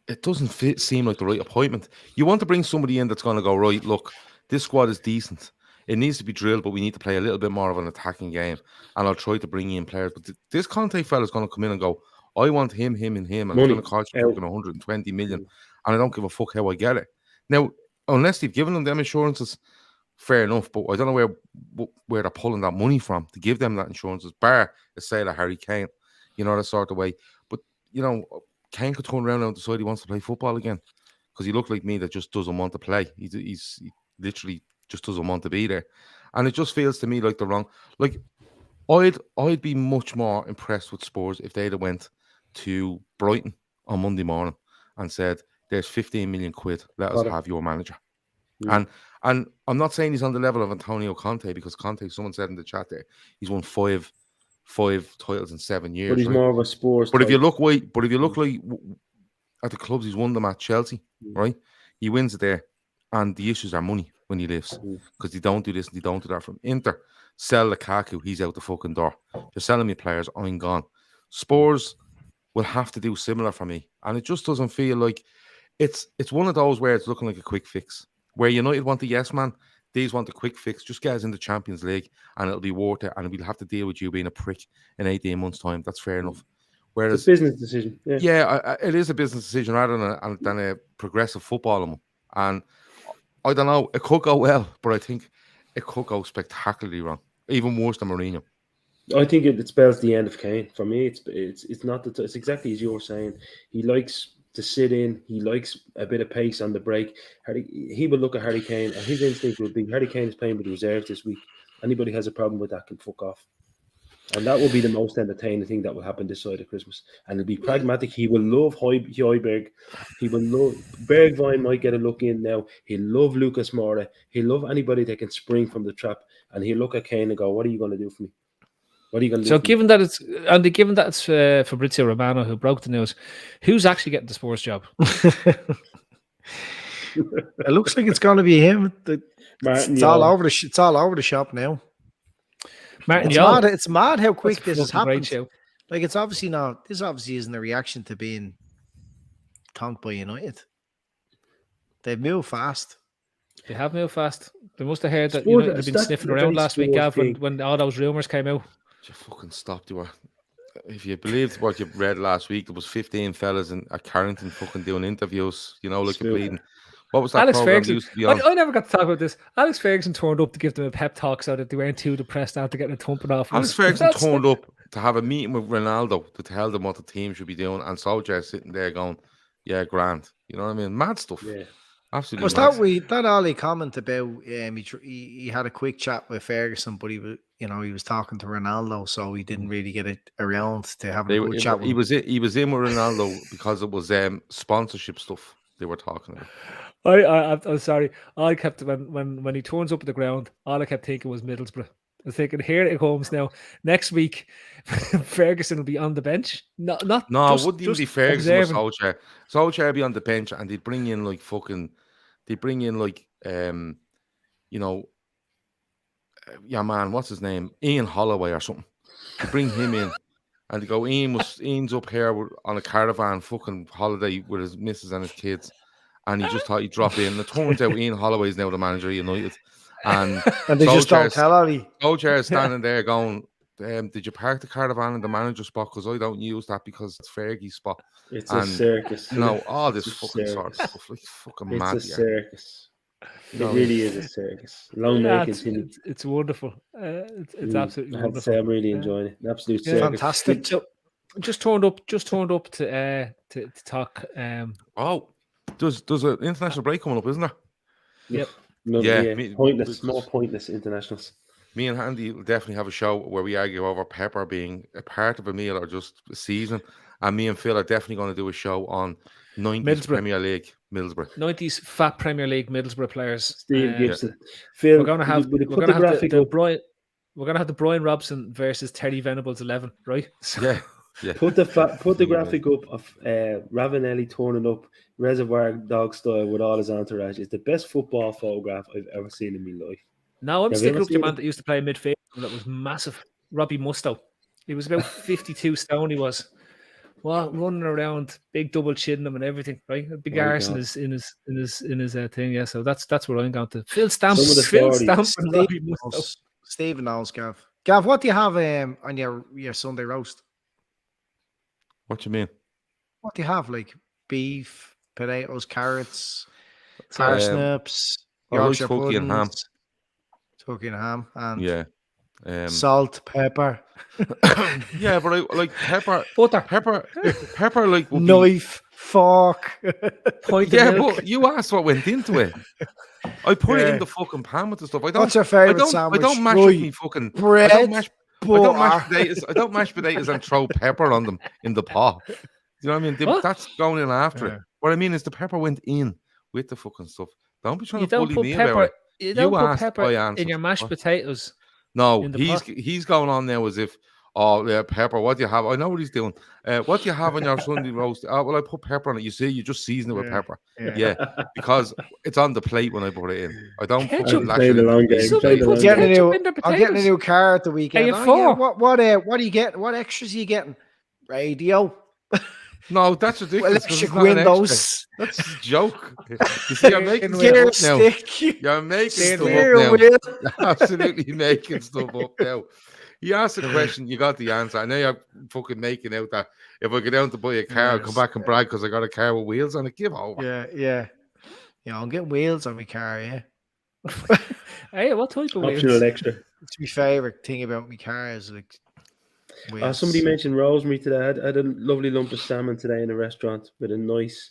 It doesn't seem like the right appointment. You want to bring somebody in that's going to go, right, look, this squad is decent. It needs to be drilled, but we need to play a little bit more of an attacking game. And I'll try to bring in players. But this Conte fella is going to come in and go, I want him, and it's going to cost you 120 million. And I don't give a fuck how I get it. Now, unless they've given them assurances, fair enough. But I don't know where they're pulling that money from to give them that insurances, bar the sale of Harry Kane, that sort of way. But, Kane could turn around and decide he wants to play football again. Because he looked like me that just doesn't want to play. He's literally just doesn't want to be there, and it just feels to me like the wrong. Like I'd be much more impressed with Spurs if they'd have went to Brighton on Monday morning and said, "There's 15 million quid. Let us have your manager." Yeah. And I'm not saying he's on the level of Antonio Conte, because Conte, someone said in the chat there, he's won five titles in 7 years. But he's more of a Spurs. But if you look like at the clubs he's won them at Chelsea, right? He wins it there, and the issues are money when he leaves, because they don't do this and they don't do that. From Inter, sell Lukaku, he's out the fucking door. You're selling me players, I'm gone. Spurs will have to do similar for me, and it just doesn't feel like it's one of those where it's looking like a quick fix. Where United want the yes man, these want the quick fix. Just get us in the Champions League, and it'll be worth it. And we'll have to deal with you being a prick in 18 months' time. That's fair enough. Whereas it's a business decision. Yeah, it is a business decision rather than a progressive football. And I don't know, it could go well, but I think it could go spectacularly wrong, even worse than Mourinho. I think it spells the end of Kane. For me, it's not it's exactly as you're saying. He likes to sit in. He likes a bit of pace on the break. He will look at Harry Kane, and his instinct would be, Harry Kane is playing with the reserves this week. Anybody has a problem with that can fuck off. And that will be the most entertaining thing that will happen this side of Christmas. And it'll be pragmatic. He will love Højbjerg. He will love Bergwijn might get a look in now. He'll love Lucas Moura. He'll love anybody that can spring from the trap. And he'll look at Kane and go, what are you going to do for me? What are you going to do? So given that it's Fabrizio Romano who broke the news, who's actually getting the Spurs job? It looks like it's going to be him. It's all over the shop now. Martin, it's mad how quick this has happened. Like, it's obviously not. This obviously isn't a reaction to being conked by United. They've moved fast. They have moved fast. They must have heard that United had been sniffing around last week, Gav, when all those rumours came out. You fucking stopped. You were. If you believed what you read last week, there was 15 fellas at Carrington fucking doing interviews. Like you're bleeding. What was that Alex program Ferguson? used to be on? I never got to talk about this. Alex Ferguson turned up to give them a pep talk so that they weren't too depressed after getting a thumping off. Alex Ferguson turned up to have a meeting with Ronaldo to tell them what the team should be doing, and Solskjaer sitting there going, "Yeah, grand." You know what I mean? Mad stuff. Yeah. Absolutely. Was mad. that Ollie comment about he had a quick chat with Ferguson, but he was talking to Ronaldo, so he didn't really get it around to having a good chat with He him. was in with Ronaldo because it was sponsorship stuff they were talking about. I'm sorry. All I kept when he turns up at the ground, all I kept thinking was Middlesbrough. I was thinking, here it comes now. Next week, Ferguson will be on the bench. No, just, wouldn't even just be Ferguson with observing. Solskjaer. Solskjaer would be on the bench, and they'd bring in yeah, man, what's his name? Ian Holloway or something. They bring him in, and they go, Ian's up here on a caravan fucking holiday with his missus and his kids, and he just thought he'd drop in. And it turns out Ian Holloway's now the manager of United, and they just don't tell Ollie. Solskjaer is standing there going, did you park the caravan in the manager's spot? Because I don't use that because it's Fergie's spot. It's a circus. All this It's a fucking sort of circus. stuff. Like, fucking It's mad. a circus. It No. really is a circus. Long may it continue. It's wonderful. It's absolutely I have to wonderful. say, I'm really enjoying it. An absolute Yeah. circus. Fantastic. So, just turned up to talk. Oh, there's an international break coming up, isn't there? Yep. No, Yeah, pointless. More pointless internationals. Me and Handy will definitely have a show where we argue over pepper being a part of a meal or just a season. And me and Phil are definitely going to do a show on 90s Middlesbrough. Premier League, Middlesbrough. 90s fat Premier League Middlesbrough players. Steve Gibson. Phil, We're gonna have would you we're put gonna the have graphic the up? Brian. We're gonna have the Brian Robson versus Terry Venables 11, right? So, Yeah. Put the graphic up of Ravanelli turning up Reservoir Dog style with all his entourage. It's the best football photograph I've ever seen in my life. now I'm Have you sticking ever up the seen man it? that used to play midfield that was massive, Robbie Mustoe. He was about 52 stone. He was. Well, running around, big double chin him and everything, right? A big My arse in God. his thing, yeah. So that's what I'm going to. Phil Stamp, Some of the Phil stories. Stamp, and Robbie Mustoe. Stephen knows, Gav. Gav, what do you have on your Sunday roast? What you mean? What do you have? Like beef, potatoes, carrots, So, parsnips, I like Yorkshire turkey and ham. puddings, turkey and ham, and Yeah. salt, pepper, Yeah, but I like pepper. butter, Pepper like would be- knife, fork. point Yeah, of milk. but you asked what went into it. I put it Yeah. in the fucking pan with the stuff. I don't. What's your I favourite don't. sandwich? I don't mash Right. up me fucking Bread, I don't mash butter. potatoes. I don't mash potatoes and throw pepper on them in the pot. Do you know what I mean? What? That's going in after Yeah. it. What I mean is the pepper went in with the fucking stuff. Don't be trying You to don't bully put me about pepper. it. You don't put asked, pepper I in answered. your mashed What? potatoes. No, in the he's going on now as if, oh yeah, pepper. What do you have? I know what he's doing. What do you have on your Sunday roast? Oh, well, I put pepper on it. You see, you just season it with Yeah, pepper. yeah. Yeah, because it's on the plate when I put it in. I don't Ketchup. fucking lash Playing it the into long the game, meat. Somebody playing the puts long Getting a ketchup new, in their I'm getting a potatoes. new car at the weekend. Are you Oh, for? yeah, what are you getting? What extras are you getting? Radio, No, that's ridiculous. 'cause electric it's not an extra. windows, That's a joke. You see, you're making gear stuff up now. stick, You're making stuff steering up now. wheel. You're absolutely making stuff up now. You asked a question, you got the answer. I know you're fucking making out that if I go down to buy a car, I'll come Yes, back and brag because I got a car with wheels on it. Give over. Yeah. I'm getting wheels on my car. Yeah, Hey, what type of Optional wheels? extra. it's my favorite thing about my car is like wheels. Somebody mentioned rosemary today. I had a lovely lump of salmon today in a restaurant with a nice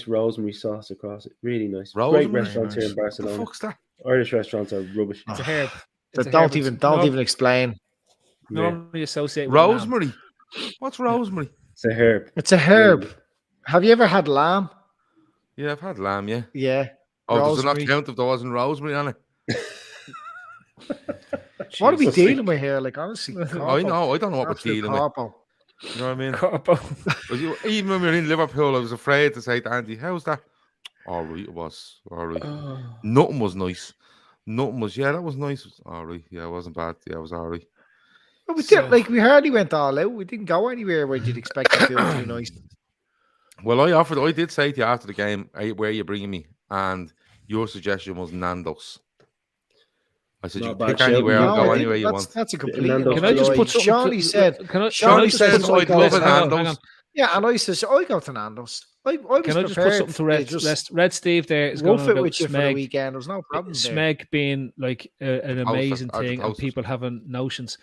rosemary sauce across it. Really nice. Rosemary? Great restaurants here in What the Barcelona. fuck's that? Irish restaurants are rubbish. It's a herb. So It's a don't herb. even It's explain. normally associated with lamb. Rosemary. What's rosemary? It's a herb. It's a herb. Have you ever had lamb? Yeah, I've had lamb, yeah. Yeah. Oh, does it Rosemary. not count if there wasn't rosemary on it? What are we Jesus. dealing with here? Like honestly, I know. I don't know what we're Absolute dealing with. corpo. You know what I mean? Corpo. Even when we were in Liverpool, I was afraid to say to Andy, how's that? All right, it was. All right. Oh, Nothing was nice. Nothing was, yeah, that was nice. All right. Yeah, it wasn't bad. Yeah, it was all right. But we So- did, like we hardly went all out. We didn't go anywhere where you'd expect to feel too nice. Well, I did say to you after the game, "Hey, where are you bringing me?" And your suggestion was Nando's. I said, Not you bad pick shout. anywhere No, and go anywhere you that's, want. that's a complete. Nando's Can I just lie. put something? Shawnee said, Can I Shawnee just says, put I something go to to rest? Hang on, Nando's. hang on. yeah, and I says, I go to Nando's. I was Can I just put prepared something to to rest? Red Steve there is going rough on it about with you for the Smeg. weekend. There's no problem there. Smeg being like an Toasted, amazing or the thing and toasted. people having notions.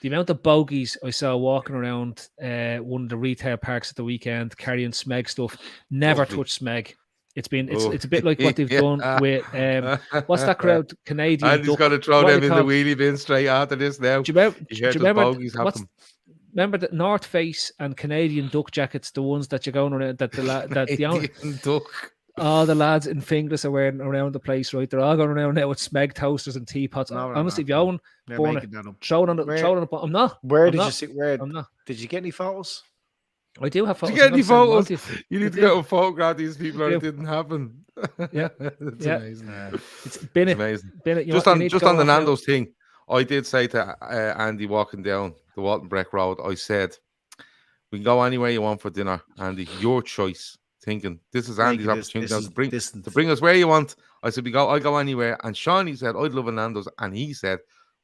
The amount of bogies I saw walking around one of the retail parks at the weekend carrying Smeg stuff. Never Lovely. touch Smeg. It's a bit like what they've Yeah. done with what's that crowd? Canadian And he's duck. got to throw What are them they in the called? wheelie bin straight after this now. Do you remember? You heard do you the remember bogies what's happen. remember the North Face and Canadian duck jackets, the ones that you're going around that Canadian duck. all the lads in Finglas are wearing around the place, right? They're all going around now with Smeg toasters and teapots. No, Honestly, if you no. own, They're burn making it. that up. Throw it on the. Where- Throw it on the. I'm not. Where I'm did not. you see? Where I'm not. did you get any photos? I do have Did photos. you get I'm any gonna send them on photos? to you. You need I to do. go and photograph these people, or I it do. didn't happen. Yeah. It's Yeah. amazing. It's been It's it. amazing. Been it. You Just know, on you need to just go on the off now. Nando's thing, I did say to Andy walking down the Walton Breck Road, I said, we can go anywhere you want for dinner, Andy, your choice. Thinking this is Andy's opportunity now to bring us where you want. I said, I go anywhere. And Shawnee said, I'd love a Nando's. And he said,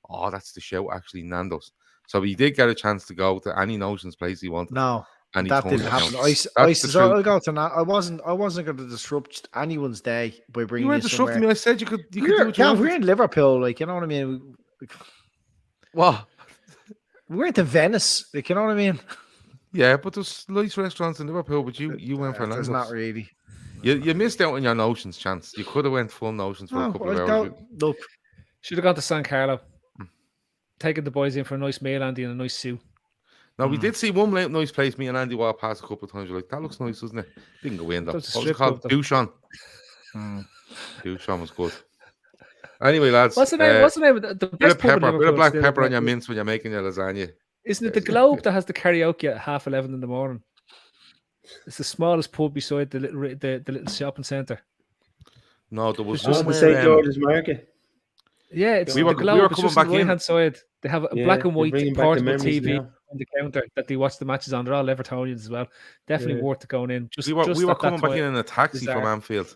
oh, that's the show, actually, Nando's. So he did get a chance to go to any Notions place he wanted. No, and that didn't happen. I said, I'll go to I wasn't going to disrupt anyone's day by bringing you weren't disrupting me. I said you could do what you wanted. We're in Liverpool, like, you know what I mean. What? We went to Venice, like, you know what I mean. Yeah, but there's nice restaurants in Liverpool. But you went for Nando's. There's not really. You missed out on your Notions chance. You could have went full Notions for a couple of hours. Look, should have gone to San Carlo. Taking the boys in for a nice meal, Andy, and a nice soup. Now, we did see one nice place. Me and Andy walked past a couple of times. We're like, that looks nice, doesn't it? Didn't go in, though. What was it called? Dushan. Dushan was good. Anyway, lads. What's the name of the best bit of black pepper on your mince when you're making your lasagna. Isn't it the Globe that has the karaoke at 11:30 in the morning? It's the smallest pub beside the little shopping centre. No, there was the St. George's Market. Yeah, it's we were coming back on the in. right hand side. They have a black and white portable TV now on the counter that they watch the matches on. They're all Evertonians as well. Definitely worth going in. We were coming back in a taxi from Anfield,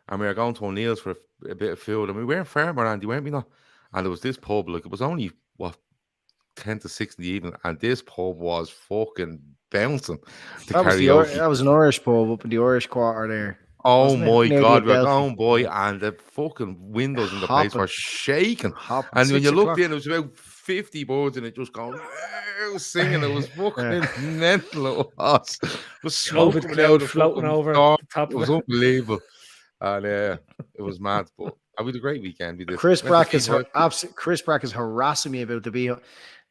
and we were going to O'Neill's for a bit of food, and we weren't farmer, Andy, weren't we? Not, and there was this pub. Like, it was only 10 to 6 in the evening, and this pub was fucking bouncing. That was an Irish pub up in the Irish Quarter there. Oh my God, we're going, boy, and the fucking windows in the place were shaking. And when you looked in, it was about 50 birds in it just going, singing. It was fucking mental. It was smoke coming out of floating over the top. It was unbelievable. And it was mad, but we had a great weekend. We did. Chris Brack is harassing me about the beer.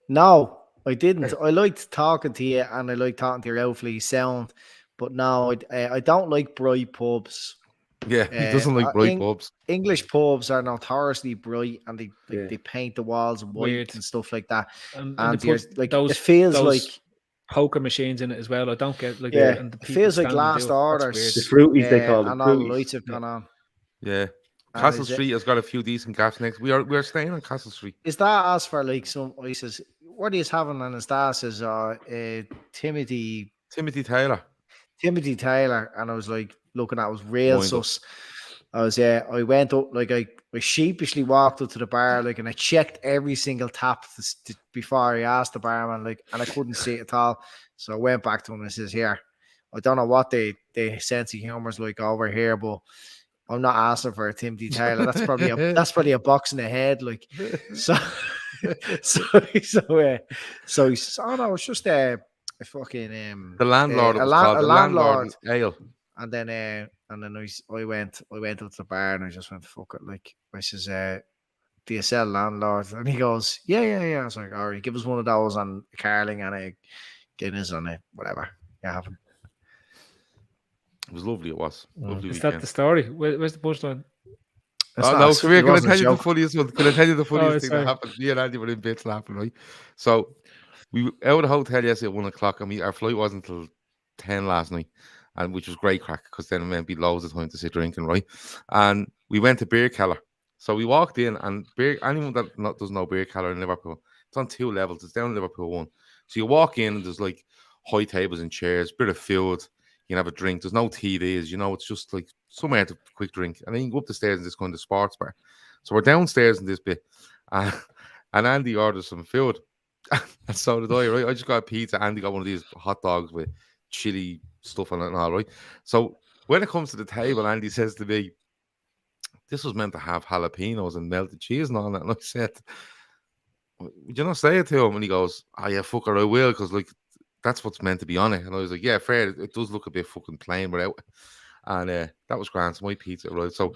No, I didn't. I liked talking to you, and I liked talking to your outfly sound. But no, I don't like bright pubs. Yeah, he doesn't like bright pubs. English pubs are notoriously bright, and they paint the walls white and stuff like that. And it feels like poker machines in it as well. I don't get like it feels like Last Orders. The fruities they call them, and all all the lights have gone on. Yeah. Castle Street has got a few decent gaps next. We're staying on Castle Street. Is that as for like some ices? What he's having on his dash is Timothy Taylor. Timothy Taylor, and I was like looking at it, was real sus. I went up, like I sheepishly walked up to the bar, like, and I checked every single tap before I asked the barman, like, and I couldn't see it at all. So I went back to him and I says, "Here, I don't know what they sense of humor's like over here, but I'm not asking for a Timothy Taylor. That's probably a box in the head, like." So he says, "Oh no, it's just a fucking the landlord, a landlord ale." And then I went up to the bar and I just went, fuck it. Like, I says, "Do you sell landlords?" And he goes, yeah. I was like, all right, give us one of those on Carling and a Guinness on it, whatever. Yeah, have them. It was lovely. It was lovely. Is that the story? Where's the punchline? No, come here. Can I tell you the funniest one? Can I tell you the funniest thing that happened? Me and Andy were in bits laughing, right? So we were out of the hotel yesterday at 1:00, and our flight wasn't until 10 last night, and which was great crack because then it meant be loads of time to sit drinking, right? And we went to Beer Keller. So we walked in, and anyone that doesn't know Beer Keller in Liverpool, it's on 2 levels. It's down in Liverpool 1. So you walk in, and there's like high tables and chairs, bit of food. You can have a drink. There's no TVs, it's just like somewhere to quick drink. And then you can go up the stairs in this kind of sports bar. So we're downstairs in this bit, and Andy orders some food. And so did I, right? I just got a pizza. Andy got one of these hot dogs with chili stuff on it and all, right? So when it comes to the table, Andy says to me, "This was meant to have jalapenos and melted cheese and all that." And I said, you not say it to him? And he goes, oh yeah, fucker, I will, because like that's what's meant to be on it. And I was like, yeah, fair. It does look a bit fucking plain without it. And that was grand. So my pizza, right? So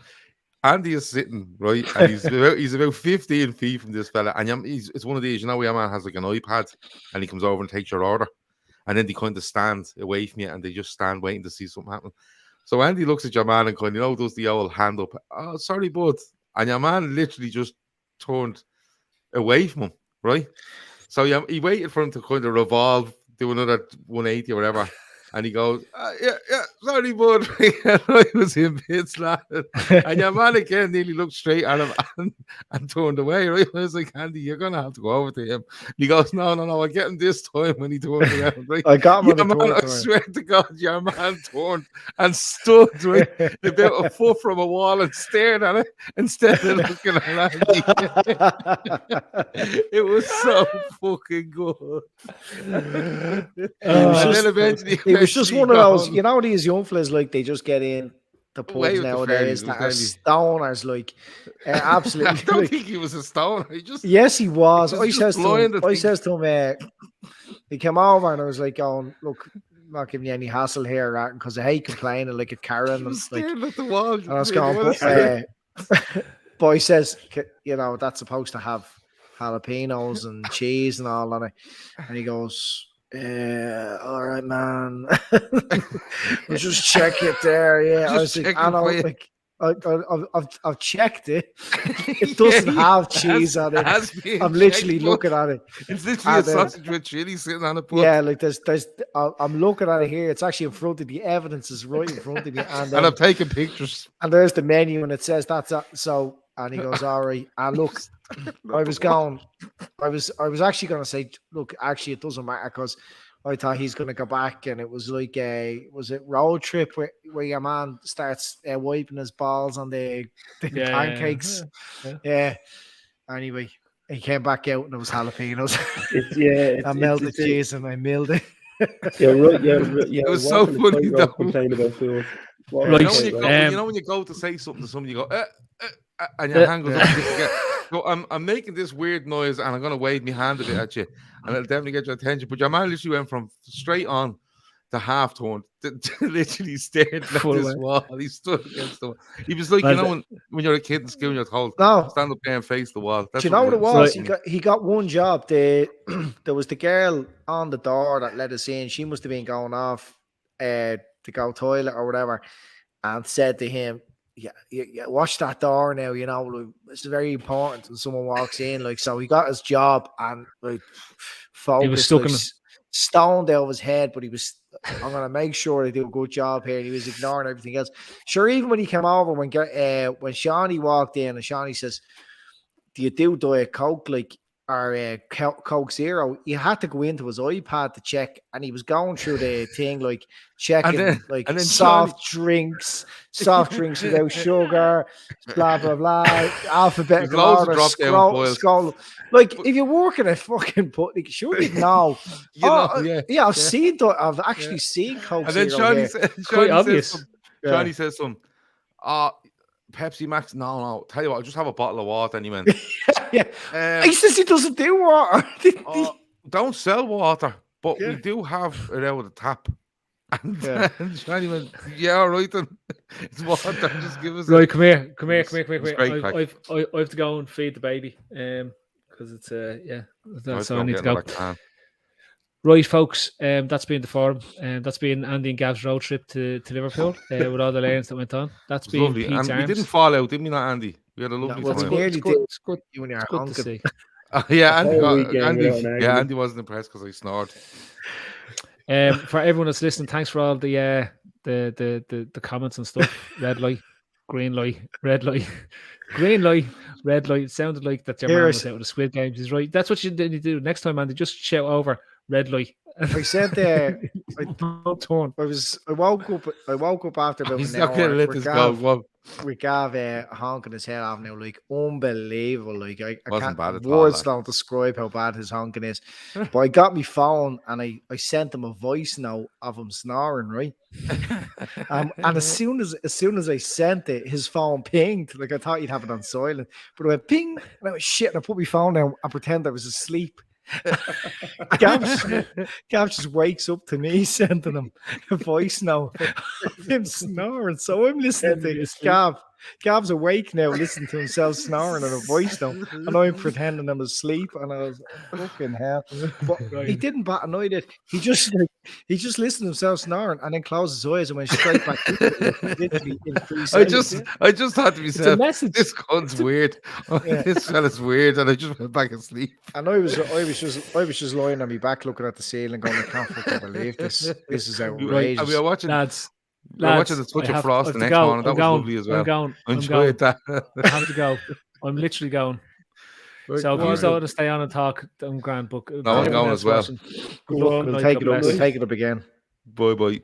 Andy is sitting, right, and he's about 15 feet from this fella, and it's one of these, you know, where your man has like an iPad, and he comes over and takes your order, and then they kind of stand away from you, and they just stand waiting to see something happen. So Andy looks at your man and kind of, you know, does the old hand up, oh, sorry, bud, and your man literally just turned away from him, right? So he waited for him to kind of revolve, do another 180 or whatever. And he goes, yeah, sorry, bud. I was in bits, lad. And your man again nearly looked straight at him and turned away, right? I was like, Andy, you're going to have to go over to him. And he goes, no, I get him this time when he turned around, right? I got him on the man, I swear to God, your man turned and stood, right, about a foot from a wall and stared at it instead of looking at Andy. It was so fucking good. And then eventually... It was just one of those, you know, these young fellas, like, they just get in the pubs nowadays that are stoners, like, absolutely. I don't think he was a stoner. Yes, he was. I says to him, he came over and I was like, going, look, I'm not giving you any hassle here, because I hate complaining like a Karen. He was like, staring at the wall. And I was going, but he says, you know, that's supposed to have jalapenos and cheese and all on it. And he goes, all right, man. Let's just check it there. Yeah, I was like, I know, like, I've checked it. It doesn't have cheese on it. I'm literally looking at it. It's literally a sausage with chili sitting on a plate. Yeah, like there's. I'm looking at it here. It's actually in front of the evidence is right in front of me, and I'm taking pictures. And there's the menu, and it says that's so. And he goes, all right. And look, I was actually going to say, look, actually, it doesn't matter because I thought he's going to go back. And it was like was it road trip where your man starts wiping his balls on the pancakes? Yeah. Anyway, he came back out and it was jalapenos. I melted cheese and I milled it. It was so funny though. Complain about food. Right. You know when you go to say something to somebody, you go, and your hand goes up again. So I'm making this weird noise and I'm going to wave my hand a bit at you and it'll definitely get your attention. But your man literally went from straight on to half tone to literally staring at this wall. He stood against the wall. He was like, you know, when you're a kid in school and you're told, stand up there and face the wall. That's, do you know what it was? Right. He got one job. There was the girl on the door that let us in. She must have been going off to go toilet or whatever and said to him, yeah, watch that door now, you know, it's very important when someone walks in, like, so he got his job and like focused, he was stuck like, stoned out of his head, but he was, I'm going to make sure I do a good job here, and he was ignoring everything else. Sure, even when he came over, when Shawnee walked in, and Shawnee says, do you do Diet Coke, like, or Coke Zero? He had to go into his iPad to check, and he was going through the thing, like checking and then soft drinks without sugar, blah blah blah, alphabetical order, scroll. Like, if you work in a fucking put, like, sure you know. I've seen that. I've actually seen Coke Zero. And then Shawnee says something. Pepsi Max, no. Tell you what, I'll just have a bottle of water. And he went, he says he doesn't do water. Don't sell water, but we do have it out of the tap. And Johnny went, all right then. It's water. Just give us right. Come here. I have to go and feed the baby. Because it's that's all I need to go. Right, folks, that's been the forum. That's been Andy and Gav's road trip to Liverpool with all the lanes that went on. That's been lovely. Pete's and we didn't fall out, didn't we, not Andy? We had a lovely time. It's good. You and your uncle. To see. Andy wasn't impressed because I snored. For everyone that's listening, thanks for all the comments and stuff. Red light, green light, red light, green light, red light. It sounded like that your man was out of the Squid Games. He's right. That's what you need to do next time, Andy. Just shout over red light. I said there. Don't turn. I woke up after about He's an not going to hour let this go. Well, with Gav honking his head off now, like unbelievable. Like I Wasn't can't, bad at all, words lad. don't describe how bad his honking is. But I got my phone and I sent him a voice note of him snoring, right? And as soon as I sent it, his phone pinged. Like I thought he'd have it on silent, but it went ping, and I was shit. And I put my phone down and pretend I was asleep. Gav just wakes up to me sending him a voice note of him snoring. So I'm listening to Gav. Gav's awake now, listening to himself snoring on a voice note, and I'm pretending I'm asleep. And I was fucking hell. But he didn't bat an eye. He just listened to himself snoring and then closed his eyes and went straight back. Literally in 3 seconds. I just thought to It's a myself, message. this cunt's weird. This fella's weird, and I just went back asleep. And I was just lying on my back looking at the ceiling, going, I can't fucking believe this. This is outrageous. And we were watching. Lads, We were watching the Touch of Frost the next morning. That was lovely as well. I enjoyed that. I have to go. I'm literally going. So if you want to stay on and talk, I'm grand. But No, I'm going as well. We'll take it up again. Bye bye.